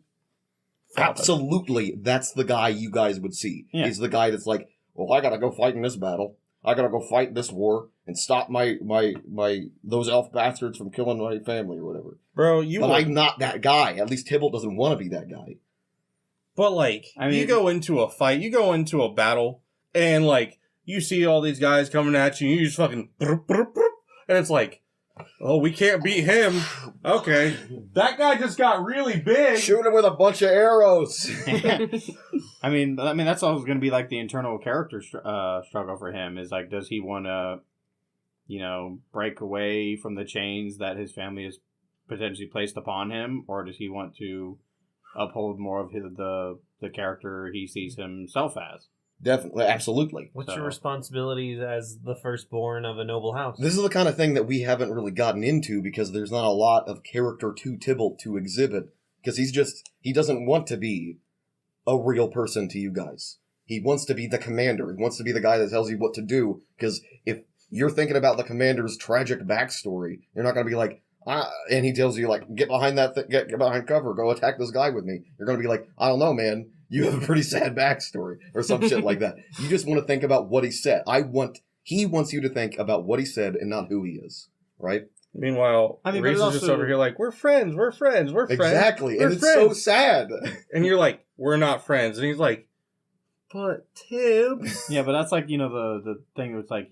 Father. absolutely that's the guy you guys would see. Yeah. He's the guy that's like, "Well, I gotta go fight in this battle. I gotta go fight this war and stop my those elf bastards from killing my family or whatever." Bro, But I'm not that guy. At least Tybalt doesn't want to be that guy. But like, I mean- you go into a fight, you go into a battle, and like, you see all these guys coming at you, and you just fucking, and it's like, oh, we can't beat him. Okay, that guy just got really big. Shoot him with a bunch of arrows. I mean, that's always going to be like the internal character struggle for him. Is like, does he want to, break away from the chains that his family has potentially placed upon him, or does he want to uphold more of the character he sees himself as? Definitely, absolutely. What's So- your responsibilities as the firstborn of a noble house? This is the kind of thing that we haven't really gotten into because there's not a lot of character to Tybalt to exhibit. Because he doesn't want to be a real person to you guys. He wants to be the commander. He wants to be the guy that tells you what to do. Because if you're thinking about the commander's tragic backstory, you're not going to be like, and he tells you, like, get behind get behind cover, go attack this guy with me. You're going to be like, I don't know, man. You have a pretty sad backstory, or some shit like that. You just want to think about what he said. He wants you to think about what he said and not who he is, right? Meanwhile, I mean, Reese but is just also- over here like, we're friends. Exactly, We're and it's so friends. sad. And you're like, we're not friends. And he's like, but Tibbs. Yeah, but that's like, the thing with like,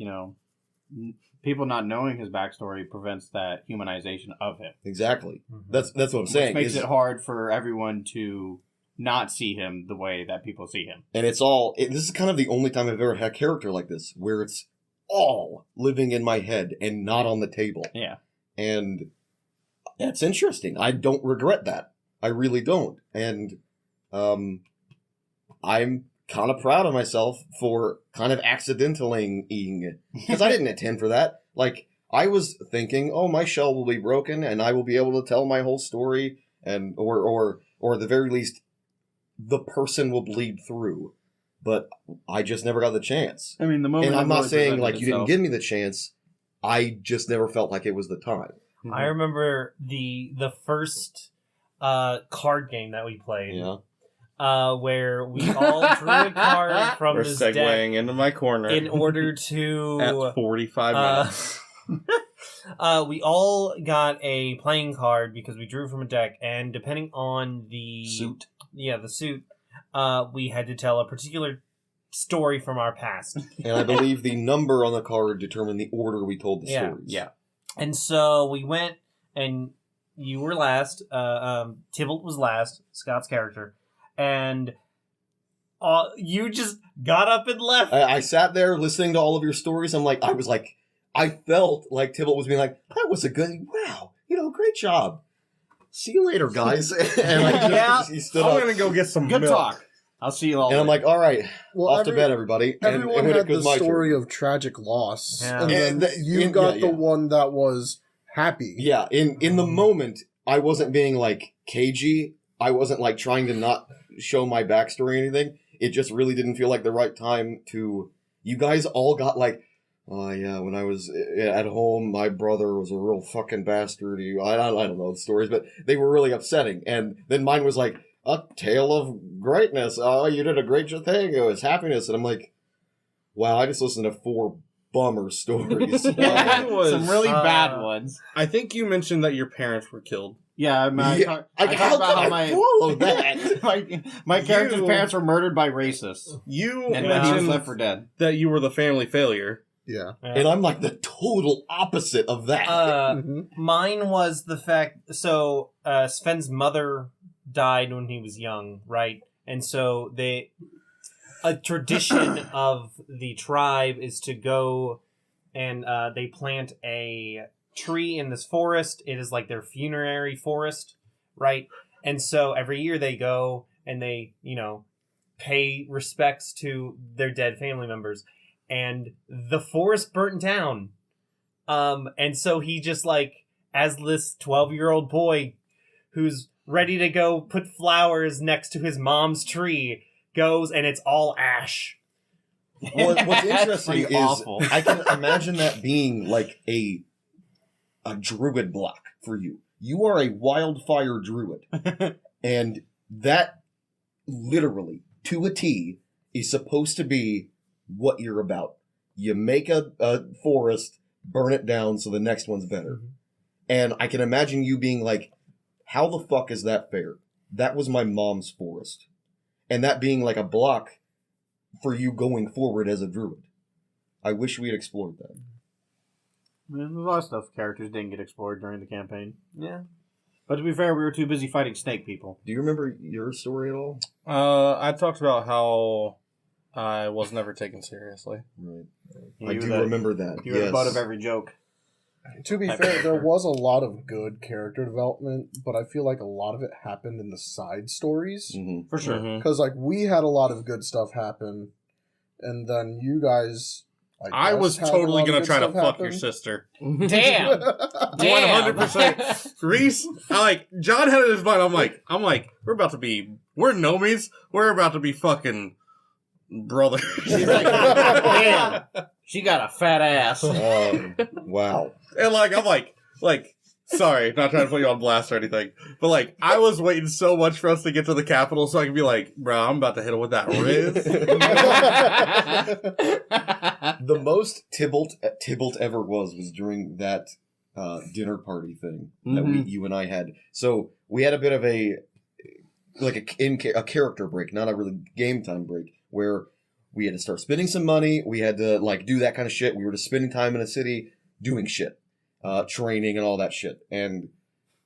people not knowing his backstory prevents that humanization of him. Exactly. Mhm. That's what I'm saying. Which makes is- it hard for everyone to not see him the way that people see him. And this is kind of the only time I've ever had a character like this, where it's all living in my head and not on the table. Yeah. And that's interesting. I don't regret that. I really don't. And I'm kind of proud of myself for kind of accidentally-ing, because I didn't intend for that. Like, I was thinking, oh, my shell will be broken and I will be able to tell my whole story, and or at the very least, the person will bleed through. But I just never got the chance. I mean, the moment. And I'm never not saying presented like you didn't itself. give me the chance. I just never felt like it was the time. I remember the first card game that we played, Yeah. where we all drew a card from We're this deck segueing into my corner in order to at 45 minutes. we all got a playing card because we drew from a deck, and depending on the Suit. the suit, we had to tell a particular story from our past. And I believe the number on the card determined the order we told the Yeah, stories. yeah. And so we went, and you were last. Tybalt was last, Scott's character, and you just got up and left. I sat there listening to all of your stories. I felt like Tybalt was being like, that was a good, wow, great job. See you later, guys. And Yeah. he stood I'm up. going to go get some Good milk. talk. I'll see you all. And I'm later. like, all right, Well, off to bed, everybody. And everyone when had it was the my story turn. of tragic loss, Yeah. and then And you yeah, got the yeah. one that was happy. Yeah, in the moment, I wasn't being like cagey. I wasn't like trying to not show my backstory or anything. It just really didn't feel like the right time to. You guys all got like, oh yeah, when I was at home, my brother was a real fucking bastard. I don't know the stories, but they were really upsetting. And then mine was like a tale of greatness. Oh, you did a great thing. It was happiness, and I'm like, wow, I just listened to 4 bummer stories. Yeah, Mine was, some really bad uh, ones. I think you mentioned that your parents were killed. Yeah, I Yeah, talked how about how could I follow that? my character's You- parents were murdered by racists, You and he was mentioned left for dead. that you were the family failure. Yeah. And I'm like the total opposite of that. Mhm. Mine was the fact. So Sven's mother died when he was young, right? And so a tradition of the tribe is to go and they plant a tree in this forest. It is like their funerary forest, right? And so every year they go and they, pay respects to their dead family members. And the forest burnt down. And so he just like, as this 12-year-old boy who's ready to go put flowers next to his mom's tree, goes and it's all ash. What's interesting Pretty is awful. I can imagine that being like a druid block for you. You are a wildfire druid, and that literally to a T is supposed to be what you're about. You make a forest, burn it down so the next one's better. Mm-hmm. And I can imagine you being like, how the fuck is that fair? That was my mom's forest. And that being like a block for you going forward as a druid. I wish we had explored that. There's a lot of stuff characters didn't get explored during the campaign. Yeah. But to be fair, we were too busy fighting snake people. Do you remember your story at all? I talked about how I was never taken seriously. Right. You I were do the- remember that. You were the butt of every joke. To be fair, there was a lot of good character development, but I feel like a lot of it happened in the side stories. Hmm. For sure. Mhm. Because, like, we had a lot of good stuff happen, and then you guys... I guess, was had a totally lot of gonna good try to stuff fuck happen. your sister. Damn. 100%. Reese, John had it in his mind. I'm like, we're nomies. We're about to be fucking brothers. She's like, damn, she got a fat ass. Wow. And I'm like, sorry, not trying to put you on blast or anything, but I was waiting so much for us to get to the Capitol so I could be like, bro, I'm about to hit him with that Riz. The most Tybalt ever was during that dinner party thing that you and I had. So we had a bit of a character break, not a really game time break, where we had to start spending some money. We had to do that kind of shit. We were just spending time in a city doing shit, training and all that shit. And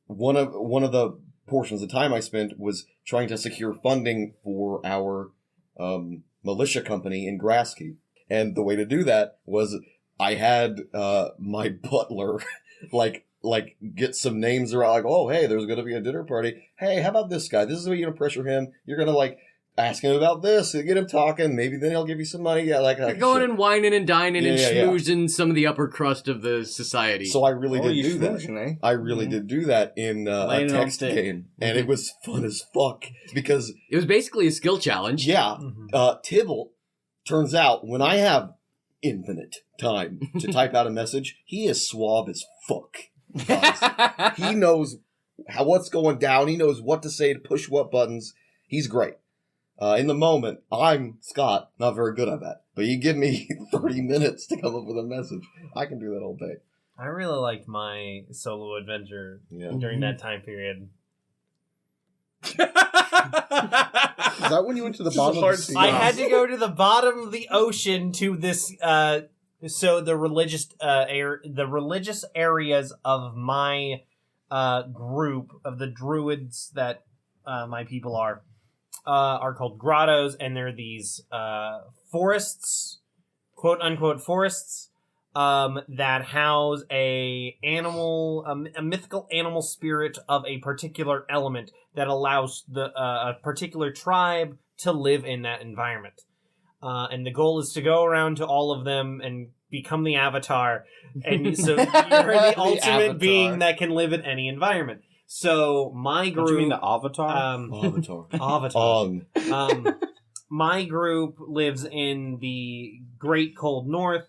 one of the portions of time I spent was trying to secure funding for our militia company in Grasskey. And the way to do that was I had my butler get some names around, oh, hey, there's going to be a dinner party. Hey, how about this guy? This is how you're going to pressure him. You're going to ask him about this and get him talking. Maybe then he'll give you some money. Yeah, You're going and whining and dining and Yeah. schmoozing some of the upper crust of the society. So I really Oh, did you do that. schmoozing, eh? I really did do that in a Laying it on text thick. game. And it was fun as fuck. Because, it was basically a skill challenge. yeah, Tybalt, turns out, when I have infinite time to type out a message, he is suave as fuck. Guys. He knows what's going down. He knows what to say to push what buttons. He's great. In the moment, I'm Scott, not very good at that. But you give me 30 minutes to come up with a message, I can do that all day. I really liked my solo adventure Yeah. during that time period. Is that when you went to the This is a bottom of the hard sea? stop. I had to go to the bottom of the ocean to this. So the religious areas of my group of the druids that my people are called grottos, and they're these forests, quote unquote forests, that house a mythical animal spirit of a particular element that allows a particular tribe to live in that environment. And the goal is to go around to all of them and become the avatar. And so you're the ultimate avatar. being that can live in any environment. So my Don't you mean group, the Avatar? Avatar. Avatar. My group lives in the Great Cold North.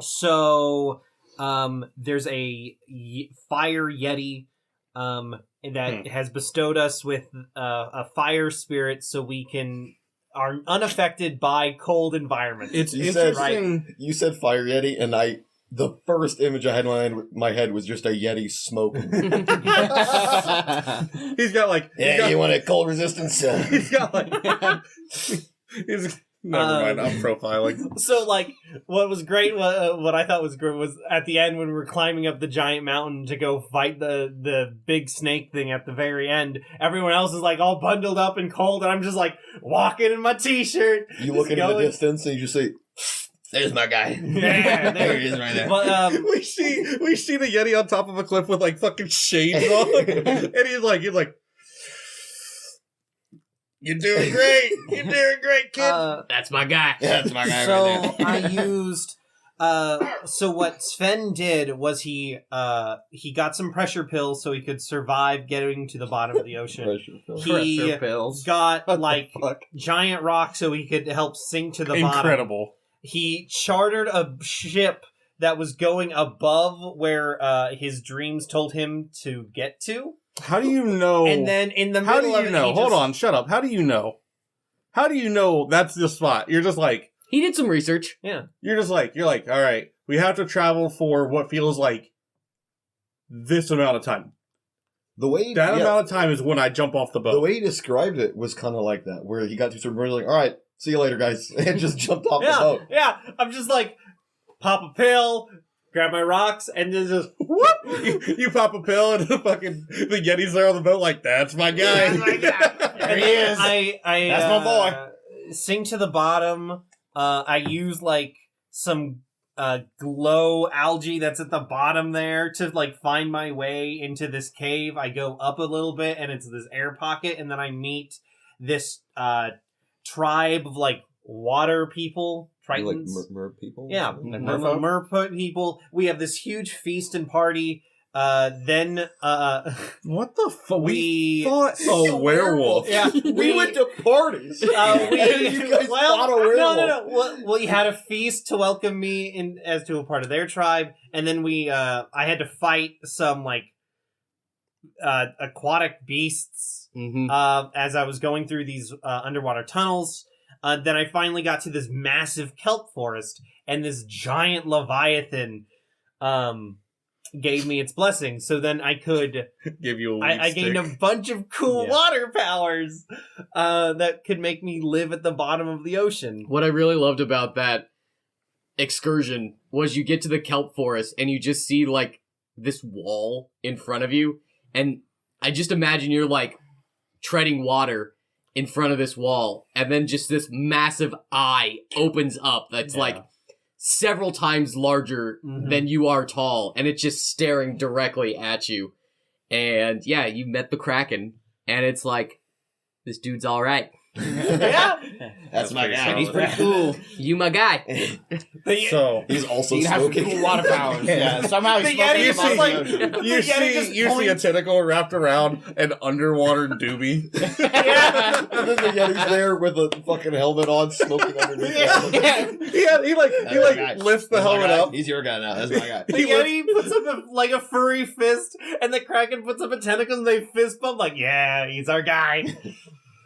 So there's a fire yeti that has bestowed us with a fire spirit so we are unaffected by cold environments. It's You said- interesting. You said Fire Yeti, and the first image I had in my head was just a Yeti smoking. He's got You want a cold resistance? he's got he's never mind. I'm profiling. So, what was great, what I thought was great was at the end when we were climbing up the giant mountain to go fight the big snake thing at the very end, everyone else is all bundled up and cold, and I'm just walking in my t-shirt. You look just into the going. distance and you just say, There's my guy. Yeah, there he is right there. But we see the Yeti on top of a cliff with like fucking shades on, and he's like, "You're doing great. You're doing great, kid." That's my guy. That's my guy so right there. I used. So what Sven did was he got some pressure pills so he could survive getting to the bottom of the ocean. Pressure pill. He Pressure pills. got What the like fuck? giant rocks so he could help sink to the bottom. Incredible. He chartered a ship that was going above where his dreams told him to get to. How do you know? And then in the how middle do of you it, know? he Hold just- on, shut up. How do you know? How do you know that's the spot? You're just like, He did some research. you're like, all right, we have to travel for what feels like this amount of time. The way That yeah, amount of time is when I jump off the boat. the way he described it was kind of like that, where he got to a certain point, like, all right, see you later, guys, and just jumped off the boat. Yeah. I'm just like, pop a pill, grab my rocks, and then just whoop. you pop a pill and the Yetis there on the boat like, that's my guy. That's my guy. There he is. I That's my sink to the bottom. I use like some glow algae that's at the bottom there to like find my way into this cave. I go up a little bit and it's this air pocket, and then I meet this tribe of like water people, Like Tritons. mer people? Yeah, Merfolk? merfolk people. We have this huge feast and party. Then What the fuck? we fought a werewolf. yeah We went to parties. you guys fought a werewolf. No. Well, we had a feast to welcome me in as to a part of their tribe, and then I had to fight some like aquatic beasts Mm-hmm. as I was going through these underwater tunnels. Then I finally got to this massive kelp forest, and this giant leviathan gave me its blessing. So then I could Give you a I gained a bunch of cool Yeah. water powers that could make me live at the bottom of the ocean. What I really loved about that excursion was you get to the kelp forest and you just see like this wall in front of you, and I just imagine you're like treading water in front of this wall, and then just this massive eye opens up that's Yeah. like several times larger Mhm. than you are tall, and it's just staring directly at you. And yeah, you met the Kraken, and it's like, this dude's all right. Yeah. That's my pretty guy. solid. He's pretty cool. You my guy. So He's also He has some smoking. cool water powers. Yeah, somehow The he's Yeti smoking is the like- ocean. The you Yeti just see a points- tentacle wrapped around an underwater doobie. Yeah. And then the Yeti's there with a fucking helmet on, smoking underneath. Yeah. He my guy. lifts the That's my helmet guy. up. He's your guy now. That's my guy. The Yeti puts up a furry fist, and the Kraken puts up a tentacle, and they fist bump like, yeah, he's our guy.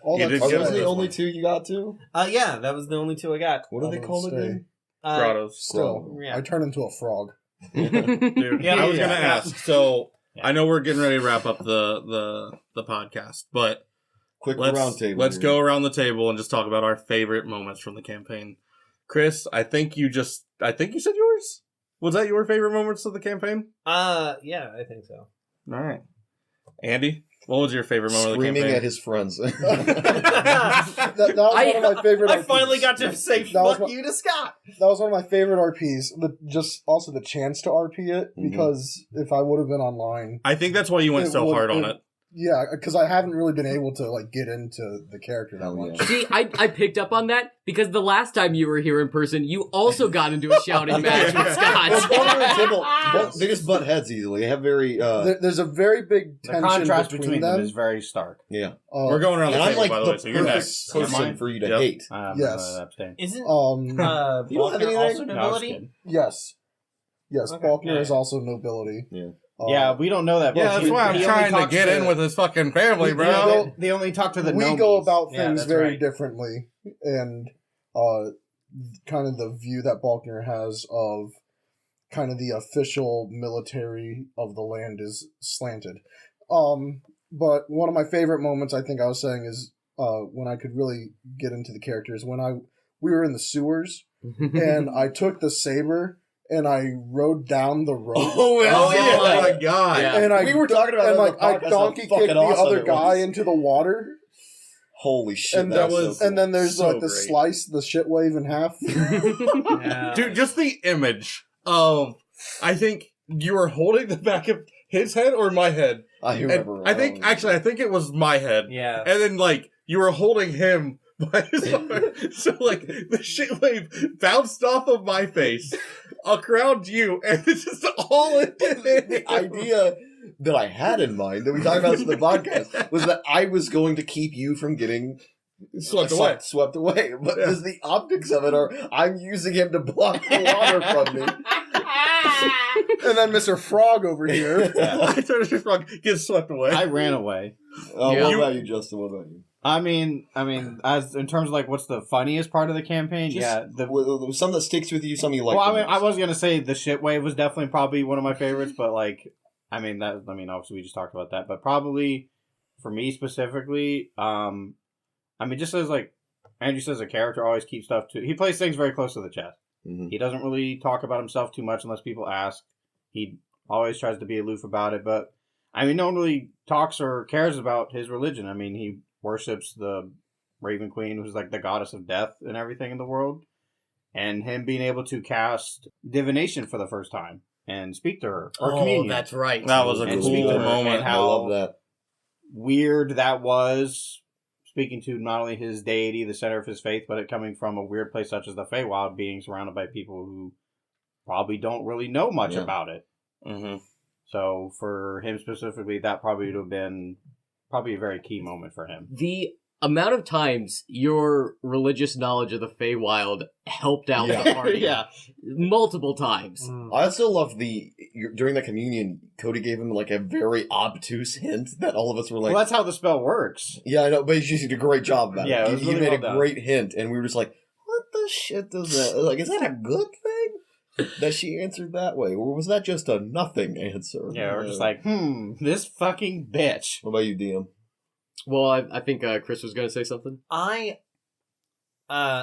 All He that did Are get those him the this only one. two you got to? Yeah, that was the only two I got. What are they I'm called gonna again? Grottos. Still, Yeah. I turn into a frog. Dude, Yeah, I was yeah, gonna yeah. ask. So Yeah. I know we're getting ready to wrap up the podcast, but Quick round table. let's here. go around the table and just talk about our favorite moments from the campaign. Chris, I think you said yours. Was that your favorite moments of the campaign? Yeah, I think so. All right, Andy, what was your favorite moment Screaming of the campaign? at his friends. That was one of my favorite. I RPs. finally got to say That was fuck my- you to Scott. That was one of my favorite RPs. Just also the chance to RP it, Mhm. because if I would have been online, I think that's why you went It so would- hard on it- it. yeah, because I haven't really been able to like get into the character that Hell much. yeah. See, I picked up on that because the last time you were here in person, you also got into a shouting match with Well, Scott. Bonner and Tibble, they just butt heads easily. They have very, There's a very big The tension contrast between between them. them is very stark. yeah. We're going around the And I'm table, like by the the way, so you're perfect next. person Mine? for you to Yep. hate. Yes. Abstain. Isn't Um, You don't have Faulkner anything? also No, I was nobility? kidding. yes, Okay. Faulkner Yeah. is also nobility. Yeah. Yeah, we don't know that. Yeah, but that's he- why I'm he only trying to talks get in with his fucking family, We- bro. we go- They only talk to the we gnomies. go about Yeah, things that's very right. differently, and kind of the view that Faulkner has of kind of the official military of the land is slanted. But one of my favorite moments, I think I was saying, is when I could really get into the characters when we were in the sewers and I took the saber and I rode down the road. Oh, hell yeah. Oh my god. Yeah. And I We were talking about and that on like the I podcast, donkey how fucking kicked the awesome other it guy was. into the water. Holy shit! And, that that was was- so and then there's so like the great. slice, the shit wave in half. Yeah. Dude, just the image of, I think you were holding the back of his head or my head. I And remember. I think it was my head. Yeah. And then, like, you were holding him by his arm. So, like, the shit wave bounced off of my face, around you, and it's just all in the idea that I had in mind that we talked about this in the podcast was that I was going to keep you from getting swept away. Swept away. But Yeah. the optics of it are I'm using him to block the water from me. And then Mr. Frog over here. I turned to frog, gets swept away. I ran away. Yeah. What about you, Justin? What about you? I mean, as in terms of like what's the funniest part of the campaign? Just- yeah, the Some that sticks with you, some you like. well, I the mean, I most. was gonna say the shit wave was definitely probably one of my favorites, but like, obviously we just talked about that, but probably for me specifically, just as like Andrew says, a character always keeps stuff to. He plays things very close to the chest. Mhm. He doesn't really talk about himself too much unless people ask. He always tries to be aloof about it, but I mean, no one really talks or cares about his religion. I mean, he worships the Raven Queen, who's like the goddess of death and everything in the world. And him being able to cast divination for the first time and speak to her, or Oh, communion. that's right. That was a And cool speak to her, moment. and I how love that. weird that was, speaking to not only his deity, the center of his faith, but it coming from a weird place such as the Feywild, being surrounded by people who probably don't really know much Yeah. about it. Mm-hmm. So for him specifically, that probably would have been probably a very key moment for him. The amount of times your religious knowledge of the Feywild helped out Yeah. the party. Yeah. Multiple times. Mm. I also love during the communion, Cody gave him like a very obtuse hint that all of us were like, Well, that's how the spell works. yeah, I know, but he did a great job about Yeah, it. it was He really made well a done. great hint, and we were just like, what the shit does that, like, is that a good thing that she answered that way? Or was that just a nothing answer? Yeah, we're just like, this fucking bitch. What about you, DM? Well, I think Chris was going to say something. I,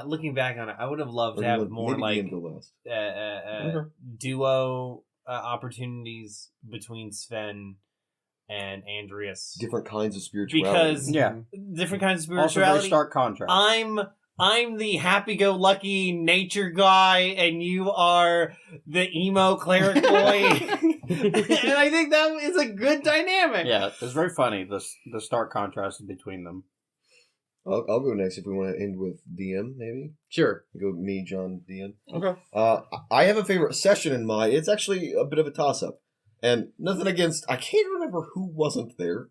looking back on it, I would have loved Or to you have want- more maybe like DM go last. Okay. duo opportunities between Sven and Andreas. Different kinds of spirituality. Because Yeah. different kinds of Also very spirituality. stark contrast. I'm the happy-go-lucky nature guy, and you are the emo cleric boy. And I think that is a good dynamic. Yeah, it's very funny, the stark contrast between them. I'll go next if we want to end with DM, maybe. Sure. Go me, John, DM. Okay. I have a favorite session in mind. It's actually a bit of a toss-up. And nothing against... I can't remember who wasn't there.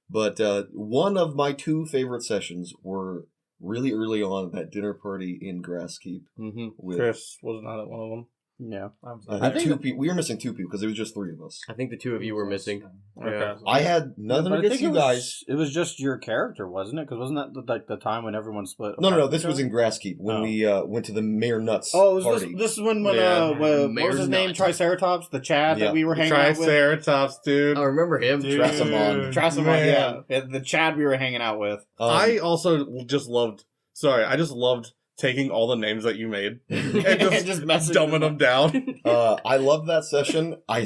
But one of my two favorite sessions were really early on at that dinner party in Grasskeep. Mm-hmm. With, Chris was not at one of them. Yeah. I think two people. We were missing two people because it was just three of us. I think the two of you were missing. Okay. I had nothing But I against think you guys. It was just your character, wasn't it? Because wasn't that like the time when everyone split? No. This was in Grasskeep when Oh. we went to the Mayor Nuts Oh, was party. this is when Yeah. what was Mayor's his name? Nut. Triceratops, the Chad Yeah. that we were hanging out with. Triceratops, dude. I remember him. Dude. Trasamon. Trasamon, Man. yeah, the Chad we were hanging out with. I also just loved. Sorry, I just loved taking all the names that you made and just, messaging dumbing them down. I love that session. A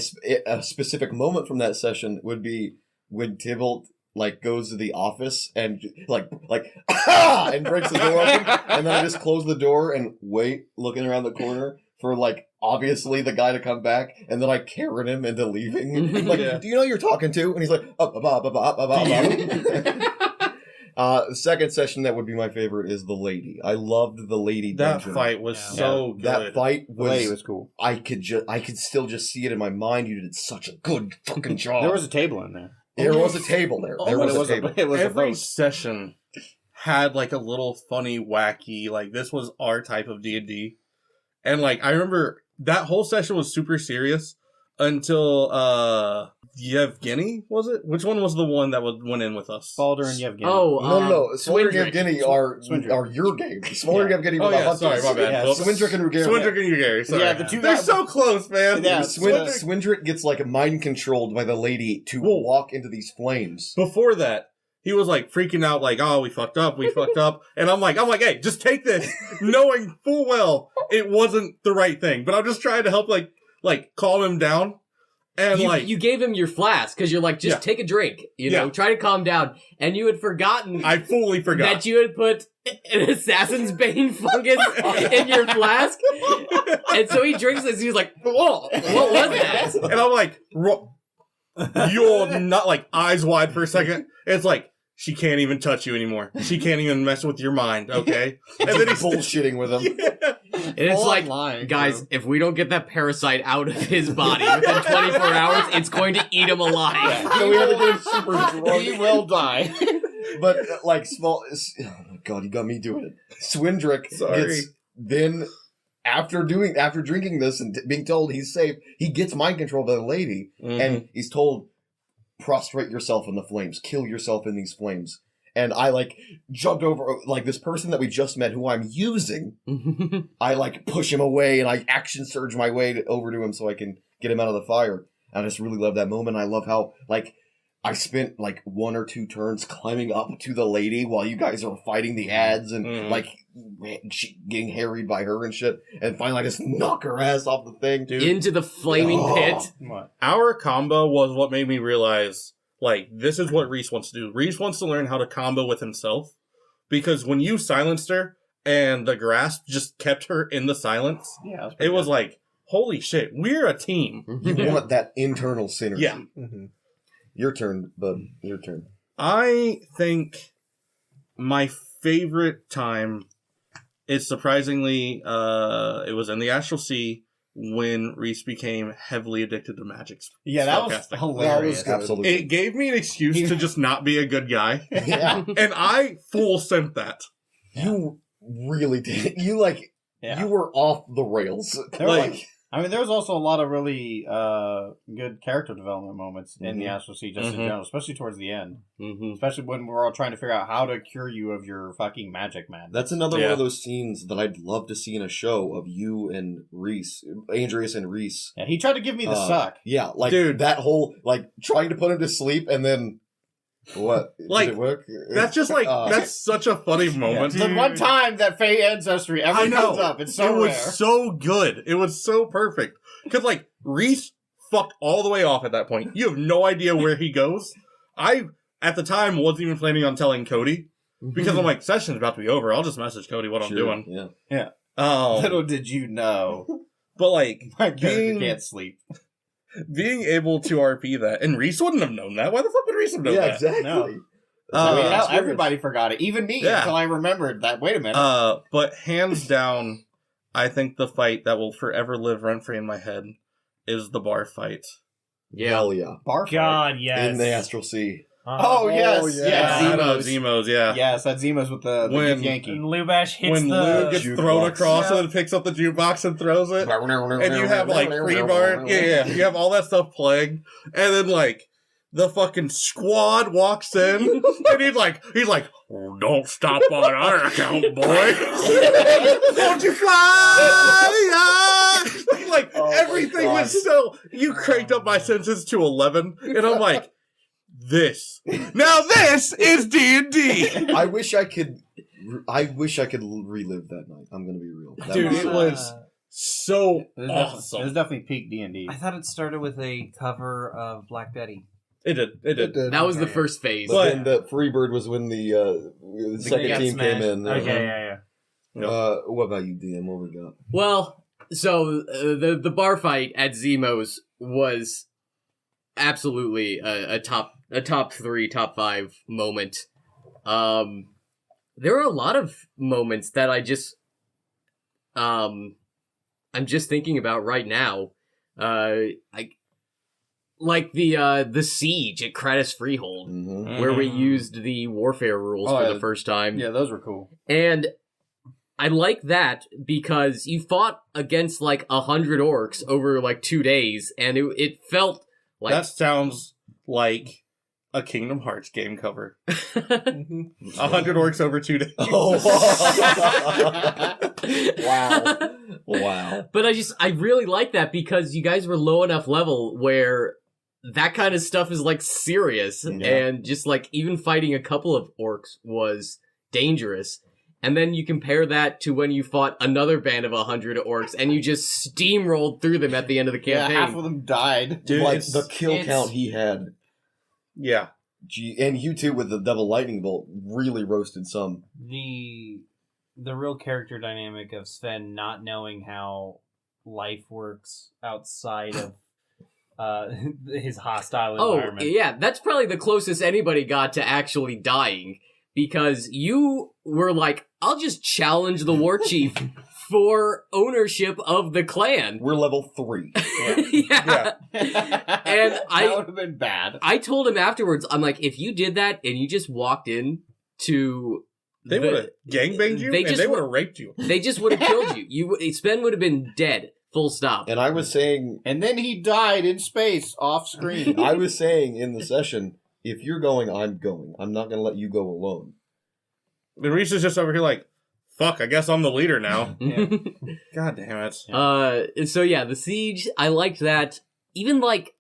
specific moment from that session would be when Tybalt like goes to the office and like and breaks the door open, and then I just close the door and wait, looking around the corner for like obviously the guy to come back, and then I Karen him into leaving. Like, Yeah. do you know who you're talking to? And he's like, The second session that would be my favorite is the lady. I loved the lady That dungeon. fight was Yeah. so good. That fight The lady was was cool. I could still just see it in my mind. You did such a good fucking job. There was a table in there. There was a table there. There But was it a was table. It was a Every vote. session had like a little funny, wacky, like this was our type of D&D. And like I remember that whole session was super serious until Yevgeny, was it? Which one was the one that went in with us? Baldur and Yevgeny. Oh, No. Smolder Swindrick. and Yevgeny are Swindrick. your game. Smolder and Yevgeny were Oh the yeah, hunters. sorry, my bad. Yeah, Whoops. Swindrick and Ruger. Swindrick and Ugary, sorry. Yeah, the two They're guys- so close, man. Yeah, Swindrick gets like mind controlled by the lady to walk into these flames. Before that, he was like freaking out, like, "Oh, we fucked up, and I'm like, "Hey, just take this," knowing full well it wasn't the right thing. But I'm just trying to help, like calm him down. And like, you gave him your flask because you're like, just Yeah. take a drink, try to calm down. And you had forgotten I fully forgot. that you had put an Assassin's Bane fungus in your flask. And so he drinks this. He's like, whoa, what was that? And I'm like, you're not like eyes wide for a second. It's like, she can't even touch you anymore. She can't even mess with your mind, okay? And then he's bullshitting with him. And it's like, lying, guys, if we don't get that parasite out of his body within 24 hours, it's going to eat him alive. So we had to get him super drunk. He will die. But like small. Oh my god, you got me doing it. Swindrick Sorry. gets then after drinking this and being told he's safe, he gets mind control by the lady, and he's told, prostrate yourself in the flames, kill yourself in these flames. And I like jumped over like this person that we just met who I'm using. I like push him away and I action surge my way over to him so I can get him out of the fire. And I just really love that moment. I love how like I spent like 1 or 2 turns climbing up to the lady while you guys are fighting the ads and like getting harried by her and shit. And finally I just knock her ass off the thing, dude. Into the flaming pit. What? Our combo was what made me realize, like, this is what Reese wants to do. Reese wants to learn how to combo with himself. Because when you silenced her and the grasp just kept her in the silence, Yeah, it was like, holy shit, we're a team. You want that internal synergy. Yeah. Mm-hmm. Your turn, bud. Your turn. I think my favorite time is surprisingly, it was in the Astral Sea when Reese became heavily addicted to magic. Yeah, that was spellcasting. hilarious. That was Absolutely. It gave me an excuse to just not be a good guy, Yeah. and I full sent that. You really did. You like Yeah. you were off the rails. There were, Like, I mean, there was also a lot of really good character development moments in the Mhm. Astral Sea, just in Mhm. general, especially towards the end. Mm-hmm. Especially when we're all trying to figure out how to cure you of your fucking magic, man. That's another one Yeah. of those scenes that I'd love to see in a show of you and Reese, Andreas and Reese. Yeah, he tried to give me the Uh, suck. Yeah, like Dude. that whole like trying to put him to sleep and then what? Like, did it work? that's just like, that's such a funny moment. The one time that Fey ancestry ever I know. comes up, it's so it was rare. so good. It was so perfect. Because, like, Reese fucked all the way off at that point. You have no idea where he goes. I, at the time, wasn't even planning on telling Cody. Because I'm like, session's about to be over. I'll just message Cody what I'm Sure, doing. Yeah. Little did you know, But, like, my character being, can't sleep. being able to RP that, and Reese wouldn't have known that. Why the fuck would Reese have known Yeah, that? exactly. No. Uh, I mean, hell, experience. everybody forgot it, even me, Yeah. until I remembered that. Wait a minute. But hands down, I think the fight that will forever live rent-free in my head is the bar fight. Yeah. Hell yeah. Bar fight. God, yes. In the Astral Sea. Oh, yes, yeah. yes. I know, Zemos. Zemos, yeah. Yes, that Zemo's with the When- Yankee. And Lubash hits When the... Lou gets jukebox. thrown across Yeah. and then picks up the jukebox and throws it, and you have like free bar, yeah, you have all that stuff playing, and then like the fucking squad walks in, and he's like, oh, don't stop on our account, boy. Don't you fly? Like Oh my everything God. was so you cranked up my senses to 11, and I'm like, this is D&D. I wish I could relive that night. I'm gonna be real. That Dude, was it so- was so It was awesome. definitely peak D&D. I thought it started with a cover of Black Betty. It did. It did. That was the first phase. But then the Freebird was when the second got team smashed. came in. Okay, yeah. What about you, DM? What we got? Well, so the bar fight at Zemo's was absolutely a top 3, top 5 moment. There are a lot of moments that I'm just thinking about right now. Like the siege at Kratos Freehold, Mm-hmm. where we used the warfare rules Oh, for yeah. the first time. Yeah, those were cool. And I like that because you fought against like 100 orcs over like 2 days, and it felt like That sounds like a Kingdom Hearts game cover. 100 orcs over 2 days. Wow. Wow. But I really like that because you guys were low enough level where that kind of stuff is like serious, Yeah. and just like even fighting a couple of orcs was dangerous. And then you compare that to when you fought another band of 100 orcs and you just steamrolled through them at the end of the Yeah, campaign. half of them died. Dude, like it's- the kill it's- count he had. yeah. And you too with the double lightning bolt really roasted some. The real character dynamic of Sven not knowing how life works outside of his hostile Oh, environment. yeah, that's probably the closest anybody got to actually dying. Because you were like, I'll just challenge the war chief for ownership of the clan. We're level 3. Yeah. And that would have been bad. I told him afterwards, I'm like, if you did that and you just walked in to... They would have gangbanged you, they and just they would- would have raped you. They just would have killed you. Sven would have been dead. Full stop. And I was saying And then he died in space, off screen. I was saying in the session, if you're going, I'm going. I'm not gonna let you go alone. And Reese is just over here like, fuck, I guess I'm the leader now. Yeah. God damn it. So yeah, the siege, I liked that. Even like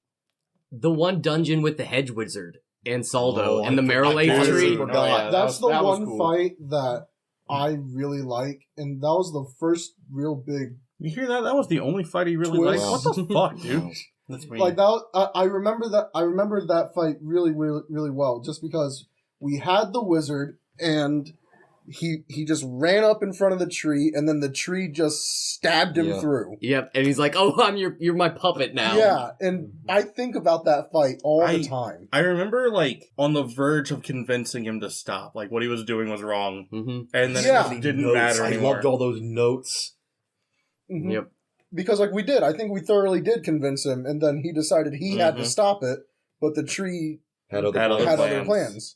the one dungeon with the hedge wizard and Saldo Oh, and the I Marrowleaf totally tree. forgot. Oh, yeah, That's the that was one cool. fight that I really like, and that was the first real big. You hear that? That was the only fight he really Twist. liked. What the fuck, dude? That's me. Like that, I remember that. I remember that fight really, really, really well, just because we had the wizard and he just ran up in front of the tree, and then the tree just stabbed him Yeah. through. Yep, and he's like, "Oh, you're my puppet now." Yeah, and I think about that fight all I- the time. I remember, like, on the verge of convincing him to stop. Like, what he was doing was wrong. hmm And then Yeah. it didn't Notes. matter I anymore. loved all those notes. Mhm. Yep. Because like we did, I think we thoroughly did convince him, and then he decided he had to Mhm. stop it, but the tree Had other Had other had plans. other plans.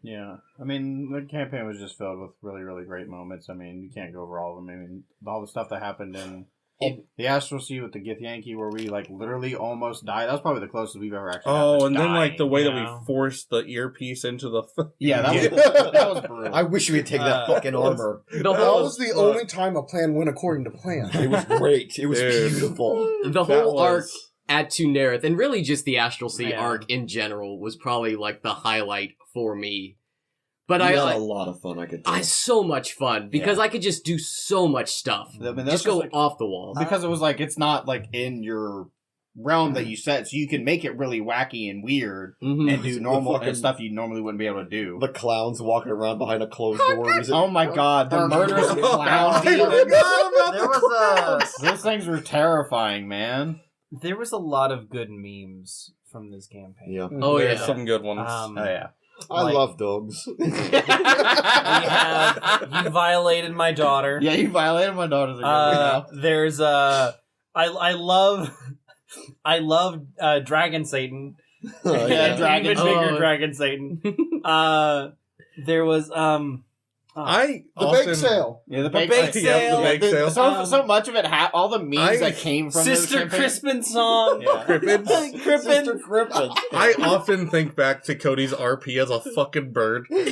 Yeah, I mean, the campaign was just filled with really, really great moments. I mean, you can't go over all of them. I mean, all the stuff that happened in the Astral Sea with the Githyanki, where we like literally almost died. That was probably the closest we've ever actually. Oh, gotten and to then, like, the dying, way you that know? we forced the earpiece into the... Yeah, that Yeah. was that was brutal. I wish we had taken that fucking armor. The That whole was the only time a plan went according to plan. It was great. It was Dude. beautiful. the whole arc was- at Tunerith, and really just the Astral Sea Yeah. arc in general, was probably like the highlight for me. But We I had a lot of fun. I could tell. I so much fun because I could just do so much stuff. I mean, that's Just go like, off the wall. because it was like it's not like in your realm that you set, so you can make it really wacky and weird Mhm. and do The normal fucking- and stuff you normally wouldn't be able to do. the clowns walking around behind a closed door. Was it- Oh my god, the murderous Oh, clown I demon. forgot about There the was a Those things were terrifying, man. there was a lot of good memes from this campaign. Yeah, Oh There's yeah. some good ones. Oh yeah. I Like- love dogs. We have you violated my daughter. Yeah, you violated my daughter's agreement. There's I love Dragon Satan. Yeah, Dragon- Even bigger Oh. Dragon Satan. There was I The often... bake sale. Yeah, the bake bake sale. Yeah, the bake sale. So much of it, all the memes that came from this Sister campaign- Crispin song. Yeah. Crippin. Crippen. Crippen. I often think back to Cody's RP as a fucking bird. Yeah.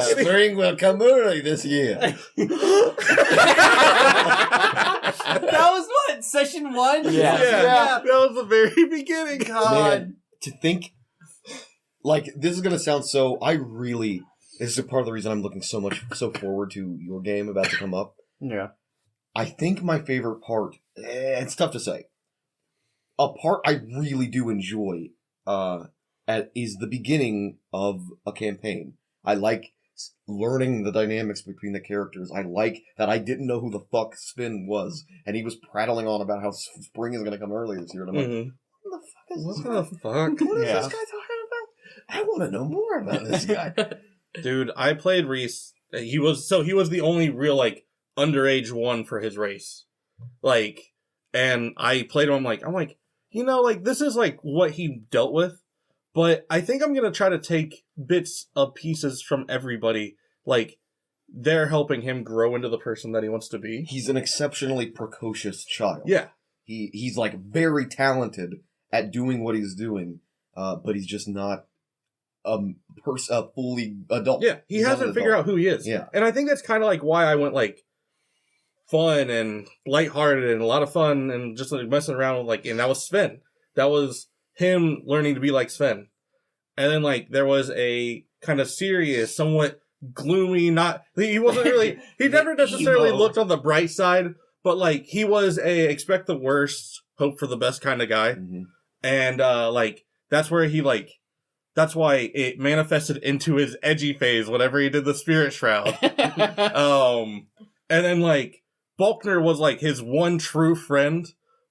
Spring will come early this year. That was what session 1. Yeah. That was the very beginning. Man, to think, like, this is gonna sound so. This is a part of the reason I'm looking so forward to your game about to come up. Yeah. I think my favorite part, it's tough to say. A part I really do enjoy is the beginning of a campaign. I like learning the dynamics between the characters. I like that I didn't know who the fuck Sven was, and he was prattling on about how spring is going to come early this year. And I'm like, Mhm. what the fuck is What this? the fuck? What is Yeah. this guy talking about? I want to know more about this guy. Dude, I played Reese. He was the only real, like, underage one for his race. Like, and I played him, I'm like, you know, like, this is, like, what he dealt with, but I think I'm gonna try to take bits of pieces from everybody. Like, they're helping him grow into the person that he wants to be. He's an exceptionally precocious child. Yeah. He's like very talented at doing what he's doing, but he's just not a fully adult. Yeah, he He's not hasn't an figured adult. out who he is. Yeah. And I think that's kind of like why I went, like, fun and lighthearted and a lot of fun and just like messing around with, like, and that was Sven. That was him learning to be like Sven. and then like there was a kind of serious, somewhat gloomy. Not he wasn't really. He never necessarily Emo. looked on the bright side, but like he was a expect the worst, hope for the best kind of guy, Mhm. and like that's where he like. That's why it manifested into his edgy phase whenever he did the Spirit Shroud. And then like Balkner was like his one true friend,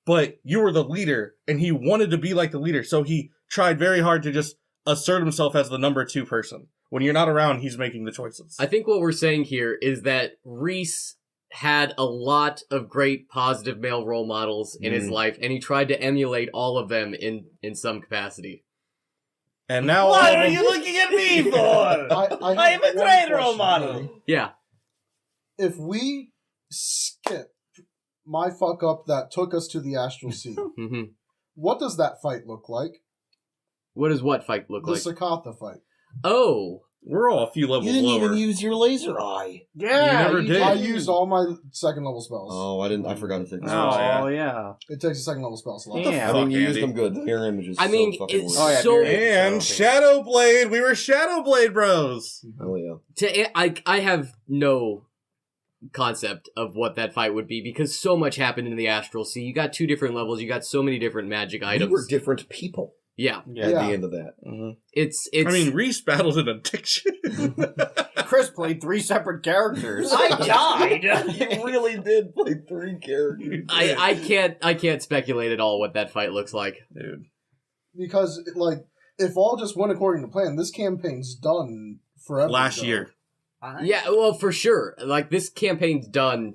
but you were the leader and he wanted to be like the leader. So he tried very hard to just assert himself as the number 2 person. When you're not around, he's making the choices. I think what we're saying here is that Reese had a lot of great positive male role models in his life, and he tried to emulate all of them in some capacity. And now What are you looking at me for? I am a have one great role question. model. Yeah. If we skip my fuck up that took us to the Astral Sea, hmm what does that fight look like? What does what fight look The like? Sakatha fight. Oh. we're all a few levels lower. use your laser eye. Yeah, You never did. I used all my second level spells. Oh, I didn't. I forgot to take this. Oh, yeah. It takes a second level spell slot. Yeah. I mean, you Fuck, used Andy. them good. The mirror image is I mean, so fucking it's weird. Oh, yeah, so... you're- And Shadowblade, we were Shadowblade bros. Oh, yeah. I have no concept of what that fight would be because so much happened in the Astral Sea. You got 2 different levels. You got so many different magic We items. were different people Yeah. at Yeah. the end of that. It's I mean, Reese battled an addiction. Chris played 3 separate characters. I died. You really did play 3 characters. I can't speculate at all what that fight looks like. Dude. Because, like, if all just went according to plan, this campaign's done forever. Last ago. year. Yeah, well, for sure. Like, this campaign's done,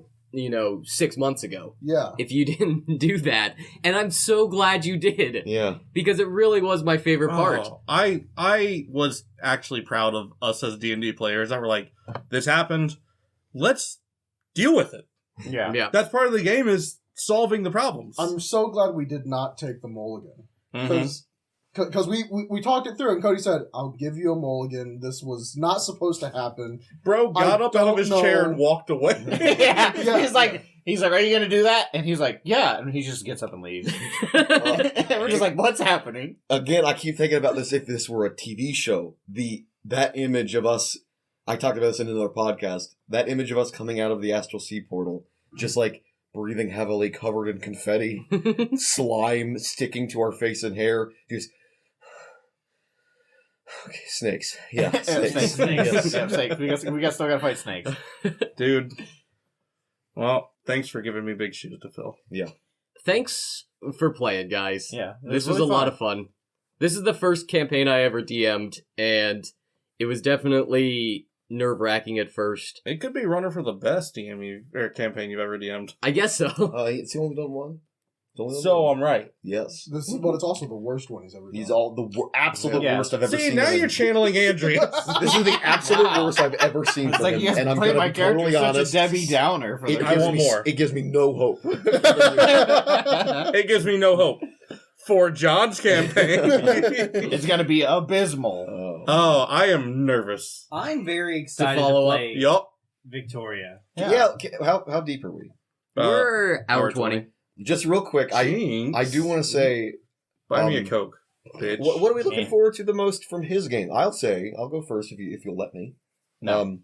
6 months ago. Yeah. If you didn't do that. And I'm so glad you did. Yeah. Because it really was my favorite part. Oh, I was actually proud of us as D&D players that were like, this happened, let's deal with it. Yeah. Yeah. That's part of the game is solving the problems. I'm so glad we did not take the mulligan. Mhm. Because we talked it through, and Cody said, I'll give you a mulligan. This was not supposed to happen. Bro got I up out of don't his know. chair and walked away. Yeah. Yeah. He's like, are you gonna do that? And he's like, yeah. And he just gets up and leaves. And we're just like, what's happening? Again, I keep thinking about this. If this were a TV show, that image of us, I talked about this in another podcast, that image of us coming out of the Astral Sea portal, just like breathing heavily, covered in confetti, slime sticking to our face and hair, just... Okay, snakes. Yeah, snakes. Snakes. Yeah, snakes. We still gotta fight snakes. Dude. Well, thanks for giving me big shoes to fill. Thanks for playing, guys. Yeah. This was a lot of fun. This is the first campaign I ever DM'd, and it was definitely nerve-wracking at first. It could be runner for the best campaign you've ever DM'd. I guess so. It's only done one. It's only done So one. I'm right. Yes. But it's also the worst one he's ever done. He's all the absolute Yeah. worst I've ever See, seen. now of him. you're channeling Andrea. This is the absolute Wow. worst I've ever seen It's from like him, you guys and I'm played going to my be character totally such honest. a Debbie Downer for It the I gives want me, more. It gives me no hope. It gives me no hope. For John's campaign. It's gonna be abysmal. Oh, I am nervous. I'm very excited to, follow up. play Yup. Victoria. Yeah. How deep are we? We're hour hour 20. Just real quick, I do want to say, Buy me a um, Coke, bitch. what are we looking Yeah. forward to the most from his game? I'll go first if you'll let me. No.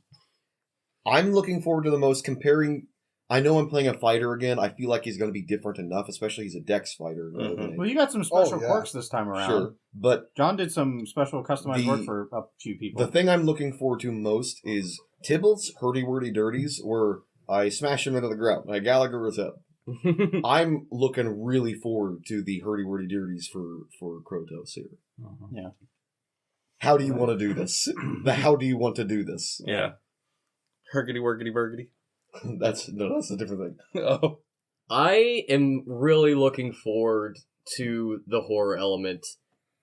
I'm looking forward to the most comparing. I know I'm playing a fighter again. I feel like he's going to be different enough, especially he's a Dex fighter. Mhm. Well, you got some special Oh, yeah. quirks this time around. Sure, but John did some special customized work for a few people. the thing I'm looking forward to most is Tybalt's hurdy-wordy-dirties, where I smash him into the ground. I Gallagher his head. I'm looking really forward to the hurdy-wordy-dirties for Krotos here. Yeah. How do you want to do this? How do you want to do this? Yeah. Hergity worgity burgity. That's a different thing. Oh. I am really looking forward to the horror element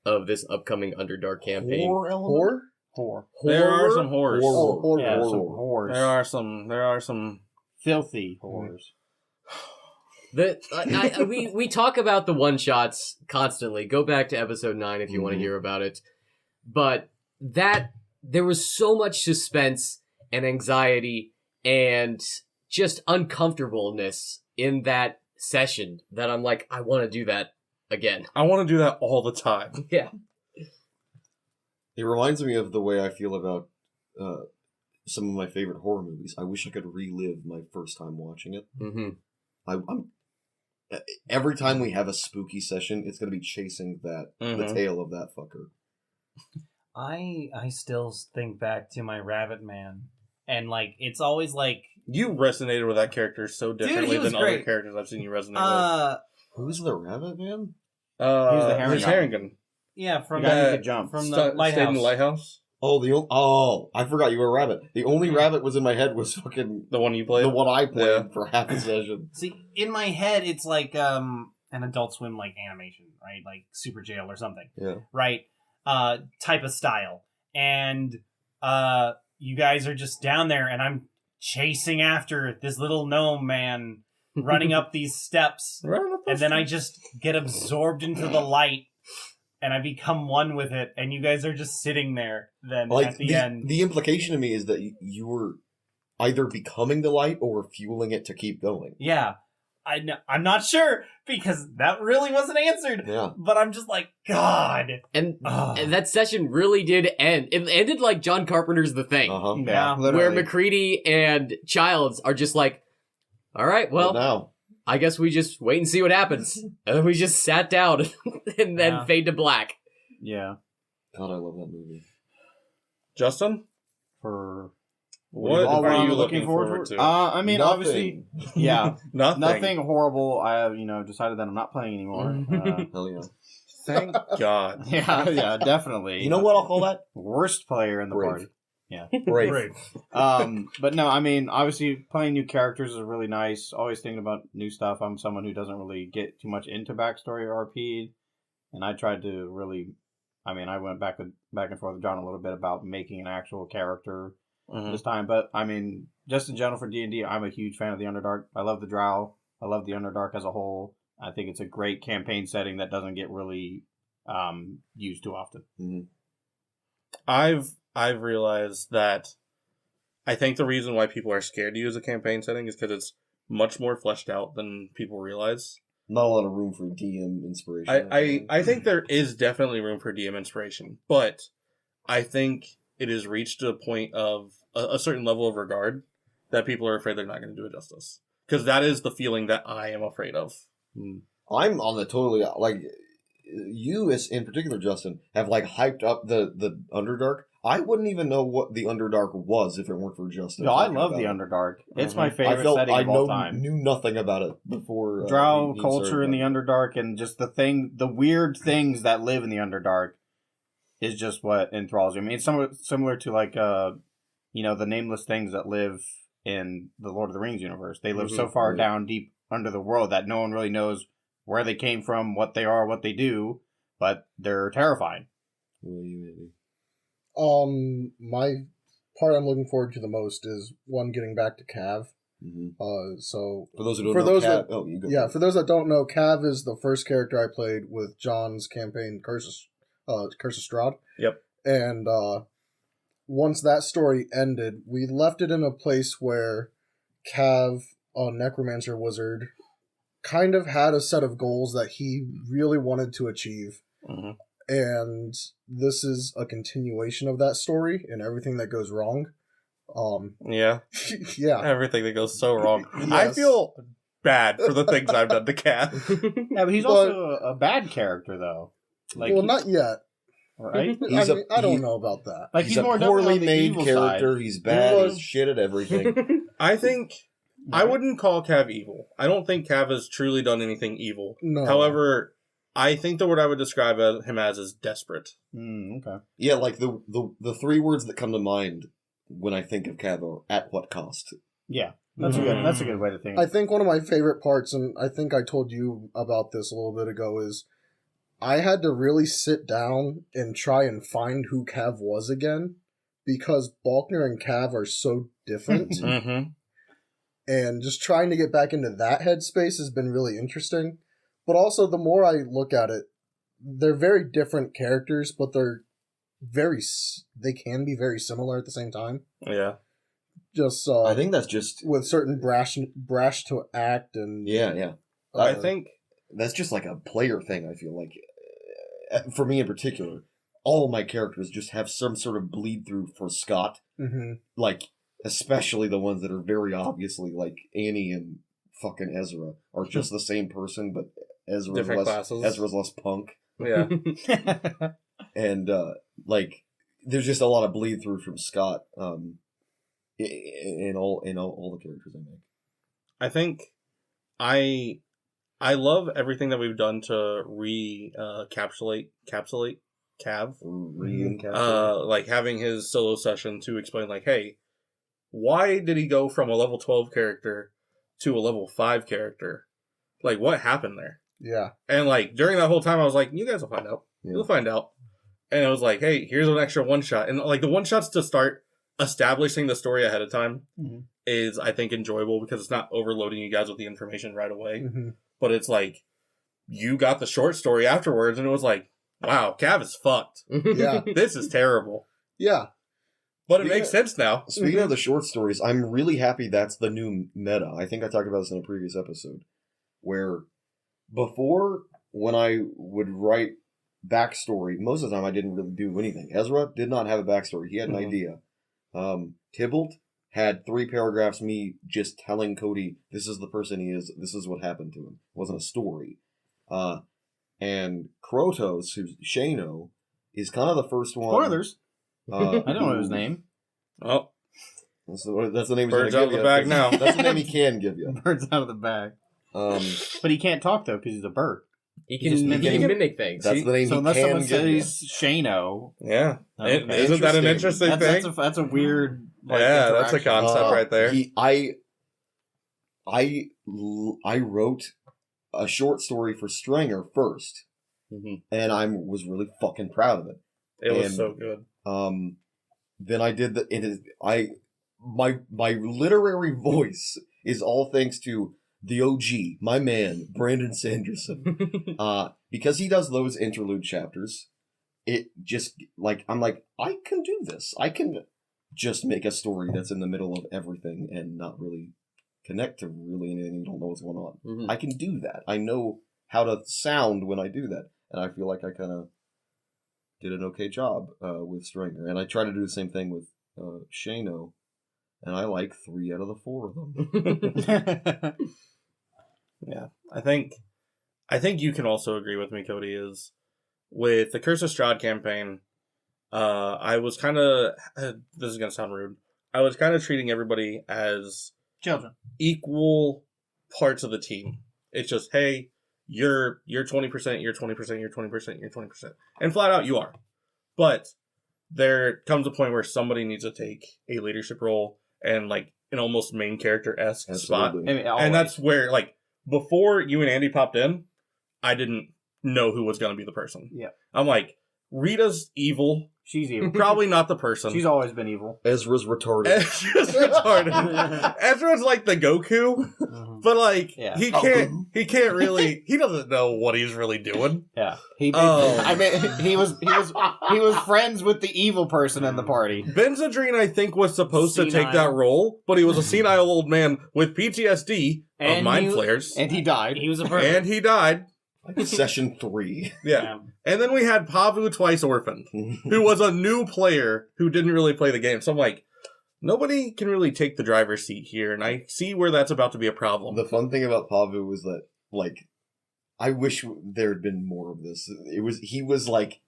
of this upcoming Underdark campaign. Horror? Whore. There are Horror? some horrors. Horror. Yeah, some Horror. whores. There are some. Filthy whores. We talk about the one shots constantly. Go back to episode 9 if you want to hear about it. But there was so much suspense and anxiety and just uncomfortableness in that session that I'm like, I want to do that again. I want to do that all the time. Yeah. It reminds me of the way I feel about some of my favorite horror movies. I wish I could relive my first time watching it. Mm-hmm. I'm every time we have a spooky session, it's gonna be chasing the tail of that fucker. I still think back to my Rabbit Man, and like it's always like You resonated with that character so differently was than other great. characters I've seen you resonate Who's the rabbit man? with. He's the He's Harrigan. yeah from The guy who Uh, could jump. from the Stayed in lighthouse. the lighthouse? Oh, I forgot you were a rabbit. The only rabbit was in my head was fucking The one you played? the one I played Yeah. for half a session. See, in my head, it's like an Adult Swim like animation, right? Like Super Jail or something, Yeah. right? Type of style, and you guys are just down there, and I'm chasing after this little gnome man running up these steps, and then I just get absorbed into the light, and I become one with it, and you guys are just sitting there. Then Like at the end, the implication to me is that you were either becoming the light or fueling it to keep going. yeah, I'm not sure because that really wasn't answered. Yeah. But I'm just like, God. And, Ugh. and that session really did end. It ended like John Carpenter's The Thing, Uh huh. Yeah. where literally. McCready and Childs are just like, all right, well, now I guess we just wait and see what happens. And then we just sat down and then Yeah. fade to black. Yeah. God, I love that movie. Justin? For What all are I'm you looking forward forward to? I mean, obviously, yeah, Nothing. nothing horrible. I have, decided that I'm not playing anymore. Hell yeah. Thank God. Yeah, definitely. You know what I'll call that? Worst player in the Brave. party. Brave. But no, I mean, obviously, playing new characters is really nice. Always thinking about new stuff. I'm someone who doesn't really get too much into backstory or RP, and I tried to really. I mean, I went back and forth with John a little bit about making an actual character this time. But I mean, just in general for D&D, I'm a huge fan of the Underdark. I love the Drow. I love the Underdark as a whole. I think it's a great campaign setting that doesn't get really used too often. Mm-hmm. I've realized that I think the reason why people are scared to use a campaign setting is because it's much more fleshed out than people realize. Not a lot of room for DM inspiration. I think there is definitely room for DM inspiration, but I think it has reached a point of a certain level of regard that people are afraid they're not going to do it justice. Because that is the feeling that I am afraid of. I'm on the totally like you as in particular, Justin, have like hyped up the Underdark. I wouldn't even know what the Underdark was if it weren't for Justin. No, I talking love about the it. Underdark. It's Mhm. my I favorite felt setting I of all time. knew nothing about it before. Drow he culture started in the talking. Underdark and just the weird things that live in the Underdark is just what enthralls you. I mean, it's somewhat similar to like, the nameless things that live in the Lord of the Rings universe. They live so far Right. down deep under the world that no one really knows where they came from, what they are, what they do, but they're terrifying. Well, you maybe. My part I'm looking forward to the most is one getting back to Cav. Mm-hmm. So For those who don't For know, those Cat, that- you go. yeah, for those that don't know, Cav is the first character I played with John's campaign, Curse of Strahd. Yep. And once that story ended, we left it in a place where Cav, a necromancer wizard, kind of had a set of goals that he really wanted to achieve. Mhm. And this is a continuation of that story and everything that goes wrong. Yeah, Yeah. everything that goes so wrong. Yes. I feel bad for the things I've done to Cat. Yeah, but he's But- also a bad character, though. Like, Well, not yet. right? I don't know about that. Like, he's, he's a more definitely poorly on the made evil character. side. He's bad. was- He's shit at everything. I think I wouldn't call Cav evil. I don't think Cav has truly done anything evil. No. However, I think the word I would describe him as is desperate. Okay. Yeah, like the three words that come to mind when I think of Cav are "at what cost." Yeah, that's a good way to think. I think one of my favorite parts, and I think I told you about this a little bit ago, is I had to really sit down and try and find who Cav was again, because Balkner and Cav are so different, Mm-hmm. and just trying to get back into that headspace has been really interesting. But also, the more I look at it, they're very different characters, but they can be very similar at the same time. Yeah. Just I think that's just with certain brash to act and yeah. I think That's just like a player thing. I feel like, for me in particular, all my characters just have some sort of bleed through for Scott. Mm-hmm. Like, especially the ones that are very obviously, like, Annie and fucking Ezra are just the same person, but Different classes. Ezra's less punk. Yeah. And, like, there's just a lot of bleed through from Scott in all the characters I make. I think I love everything that we've done to encapsulate Cav. Re-encapsulate. Like having his solo session to explain, like, hey, why did he go from a level 12 character to a level 5 character? Like, what happened there? Yeah. And like during that whole time, I was like, you guys will find out. Yeah. You'll find out. And it was like, hey, here's an extra one shot. And like the one shots to start establishing the story ahead of time is, I think, enjoyable because it's not overloading you guys with the information right away. Mm-hmm. But it's like, you got the short story afterwards, and it was like, wow, Cav is fucked. Yeah. This is terrible. Yeah. But it Yeah. makes sense now. Speaking of the short stories, I'm really happy that's the new meta. I think I talked about this in a previous episode, where before, when I would write backstory, most of the time I didn't really do anything. Ezra did not have a backstory. He had an idea. Tybalt had 3 paragraphs, me just telling Cody, this is the person he is, this is what happened to him. It wasn't a story. And Krotos, who's Shano, is kind of the first one. Spoilers. I I don't know his name. Oh, That's the name he's Birds gonna out give of the you. bag now. That's the name he can give you. Birds out of the bag. But he can't talk though because he's a bird. He Just can mimic- mimic things. That's the name So he unless can someone give you. says Shano, yeah. Isn't Isn't that an interesting thing? that's a weird. Like, Yeah, that's a interaction. concept right there. I wrote a short story for Stringer first, Mhm. and I was really fucking proud of it. It was And- so good. Then I did my literary voice is all thanks to the OG, my man Brandon Sanderson, because he does those interlude chapters. It just I'm like, I can do this. I can just make a story that's in the middle of everything and not really connect to really anything. You don't know what's going on. Mhm. I can do that. I know how to sound when I do that, and I feel like I kind of did an okay job with Stringer. And I try to do the same thing with Shano, and I like 3 out of the 4 of them. Yeah, I think you can also agree with me, Cody. Is with the Curse of Strahd campaign, I was kind of this is gonna sound rude. I was kind of treating everybody as Children. equal parts of the team. It's just, hey, you're 20%, you're 20%, you're 20%, you're 20%, and flat out you are. But there comes a point where somebody needs to take a leadership role and like an almost main character-esque spot. Absolutely. And that's where, like, before you and Andy popped in, I didn't know who was going to be the person. Yeah. I'm like, Rita's evil. She's evil. Probably not the person. She's always been evil. Ezra's retarded. Ezra's retarded. Ezra's like the Goku, but like Yeah. he can't really. He doesn't know what he's really doing. Yeah. He Oh. I mean he was friends with the evil person in the party. Benzedrine, I think, was supposed to take Senile. that role, but he was a senile old man with PTSD of And mind he- flares, And he died. He was a person. and he died. Session 3. Yeah. And then we had Pavu Twice Orphaned, who was a new player who didn't really play the game. So I'm like, nobody can really take the driver's seat here, and I see where that's about to be a problem. The fun thing about Pavu was that, like, I wish there had been more of this. He was like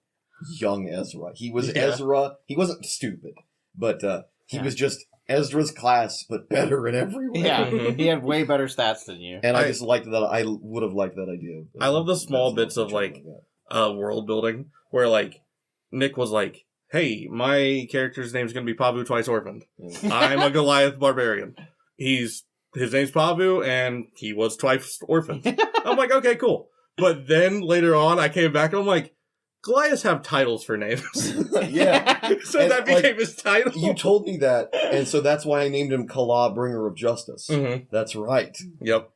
young Ezra. He was Yeah. Ezra. He wasn't stupid, but he Yeah. was just Ezra's class, but better in every way. Yeah. Mhm. He had way better stats than you. And I I- just liked that. I would have liked that idea. I love the small Ezra bits of, like, that. World building, where like Nick was like, hey, my character's name's gonna be Pavu Twice Orphaned. Yeah. I'm a Goliath barbarian. His name's Pavu, and he was twice orphaned. I'm like, okay, cool. But then later on, I came back and I'm like, Goliaths have titles for names. Yeah. So And, that like, became his title. You told me that, and so that's why I named him Kala, Bringer of Justice. Mhm. That's right. Yep.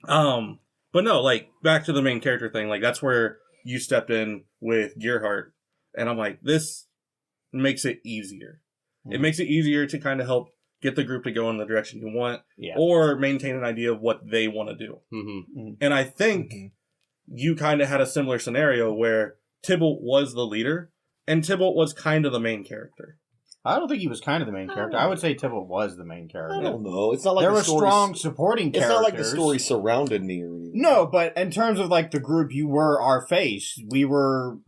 But no, like, back to the main character thing, like, that's where you stepped in with Gearhart, and I'm like, this makes it easier. It makes it easier to kind of help get the group to go in the direction you want, Yeah. or maintain an idea of what they want to do. Mhm. And I think you kind of had a similar scenario where Tybalt was the leader, and Tybalt was kind of the main character. I don't think he was kind of the main character. I would say Tybalt was the main I character. don't know. It's not like There the were stories- strong supporting It's characters. not like the story surrounded me or anything. No, but in terms of like the group, you were our face. We were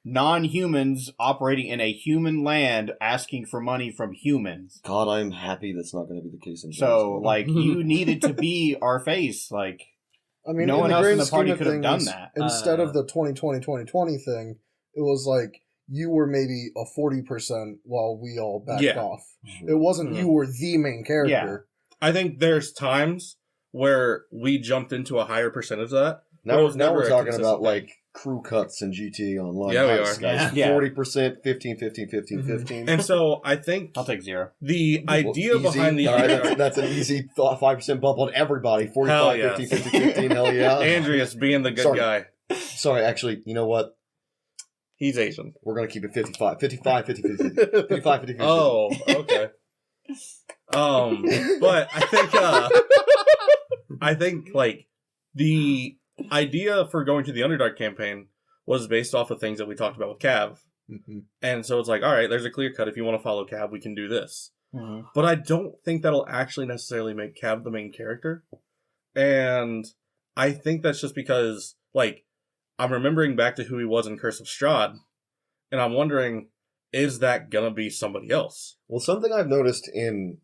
non-humans operating in a human land, asking for money from humans. God, I'm happy that's not going to be the case in So, James. like, you needed to be our face. Like, I mean, No in one the else in grand the party scheme of could have done things, that. Instead of the 2020 thing, it was like you were maybe a 40% while we all backed Yeah. off. It wasn't you were the main character. I think there's times where we jumped into a higher percentage of that. now, it was now never we're a talking consistent about like crew cuts in GTA Online. Yeah, we Nice, are. guys. Yeah. 40%, 15, 15, 15, 15. And so I think I'll take 0. the Well, idea easy. behind the All right, Underdark, that's an easy 5% bump on everybody. 45, Hell yeah. 50, 50, 15, hell yeah. Andreas being the good Sorry. guy, Sorry, actually, you know what? he's Asian. We're going to keep it 55. 55, 50, 50, 50. 55, 50, 50. Oh, okay. But I think like the idea for going to the Underdark campaign was based off of things that we talked about with Cav. Mhm. And so it's like, all right, there's a clear cut. If you want to follow Cav, we can do this. Mm-hmm. But I don't think that'll actually necessarily make Cav the main character. And I think that's just because, like, I'm remembering back to who he was in Curse of Strahd, and I'm wondering, is that gonna be somebody else? Well, something I've noticed in...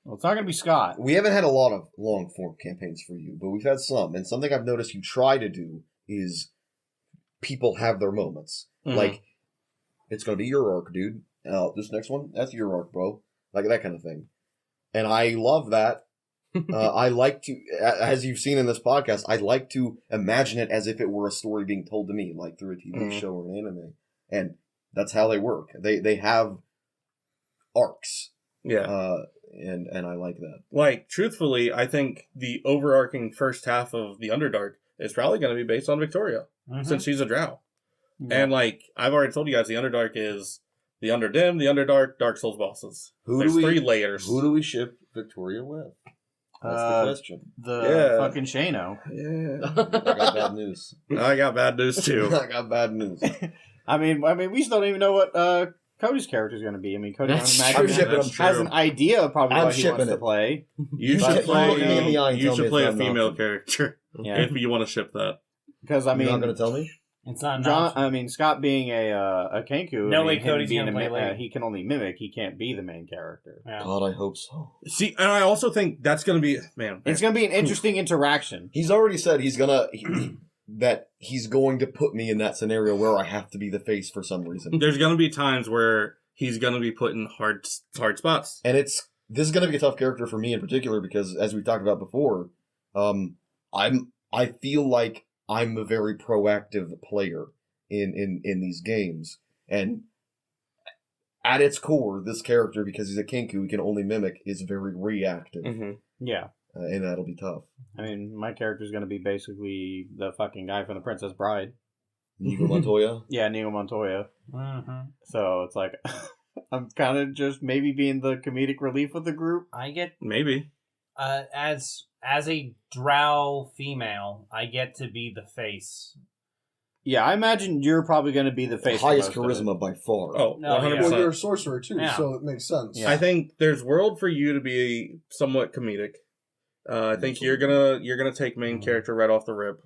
Well, it's not going to be Scott. We haven't had a lot of long-form campaigns for you, but we've had some. And something I've noticed you try to do is people have their moments. Mhm. Like, it's going to be your arc, dude. This next one, that's your arc, bro. Like, that kind of thing. And I love that. I like to, as you've seen in this podcast, I like to imagine it as if it were a story being told to me, like through a TV Mhm. show or an anime. And that's how they work. They have arcs. Yeah. And I like that. Like, truthfully, I think the overarching first half of the Underdark is probably going to be based on Victoria, since she's a drow. And, like, I've already told you guys, the Underdark is the Underdim, the Underdark, Dark Souls bosses. There's 3 layers. Who do we ship Victoria with? That's the question. The Yeah. fucking Shano. Yeah. I got bad news. I got bad news, too. I got bad news. I mean, we still don't even know what Cody's character is going to be. I mean, Cody, That's I true. imagine, I'm shipping That's him. has true. an idea of probably I'm what he wants shipping to it. play. You But should you look me in the eye play, and you tell me should it's play a not an female option. character Yeah, if you want to ship that. because I You're mean, not going to tell me? It's not an John. option. I mean, Scott being a Kenku. No I mean, way him Cody's being gonna a play mi- lady. he can only mimic. He can't be the main character. Yeah. God, I hope so. See, and I also think that's going to be, man. It's going to be an interesting interaction. He's already said he's gonna that he's going to put me in that scenario where I have to be the face for some reason, There's going to be times where he's going to be put in hard spots. and this is gonna be a tough character for me in particular because, as we've talked about before, I feel like I'm a very proactive player in these games, and at its core, this character, because he's a Kenku, he can only mimic, is very reactive, Mm-hmm. Yeah. and that'll be tough. I mean, my character is going to be basically the fucking guy from The Princess Bride. Nico Montoya. Yeah, Inigo Montoya. Mm-hmm. So it's like, I'm kind of just maybe being the comedic relief of the group. I get Maybe. as a drow female, I get to be the face. Yeah, I imagine you're probably going to be the face. of Highest most of it. charisma by far. Oh, No, 100%. yeah. Well, you're a sorcerer too, Yeah. so it makes sense. Yeah. I think there's world for you to be somewhat comedic. I think you're gonna take main character right off the rip.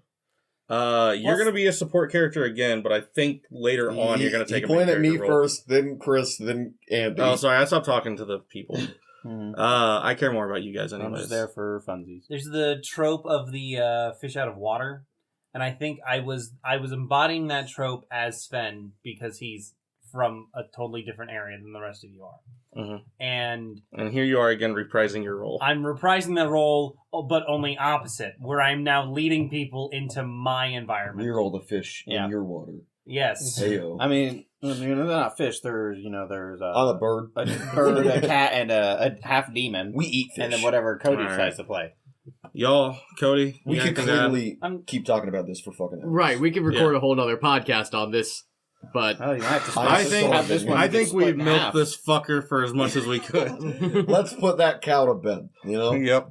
You're gonna be a support character again, but I think later on you're gonna take a main point at character me role. first, then Chris, then Andy. Oh, sorry, I stopped talking to the people. Mhm. I care more about you guys I'm anyways. just there for funsies. There's the trope of the fish out of water, and I think I was embodying that trope as Sven because he's from a totally different area than the rest of you are, Mhm. and And here you are again reprising your role. I'm reprising that role, but only opposite, where I'm now leading people into my environment. You're all the fish Yeah. in your water. Yes. Heyo. I mean, they're not fish. There's I'm a bird. a bird, a cat, and a half demon, We eat fish. and then whatever Cody All right. decides to play. Y'all, Cody, We you could got anything to add? clearly I'm- keep talking about this for fucking hours. Right, we could record a whole nother podcast on this, but Oh, you might have to. I split- have this one. I get think split we've in milked half. this fucker for as much as we could. Let's put that cow to bed. You know. Yep.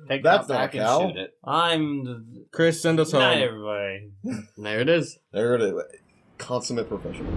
Take That's that back not a cow. and shoot it. I'm the Chris, send us night, home. everybody. there it is. There it is. Consummate professional.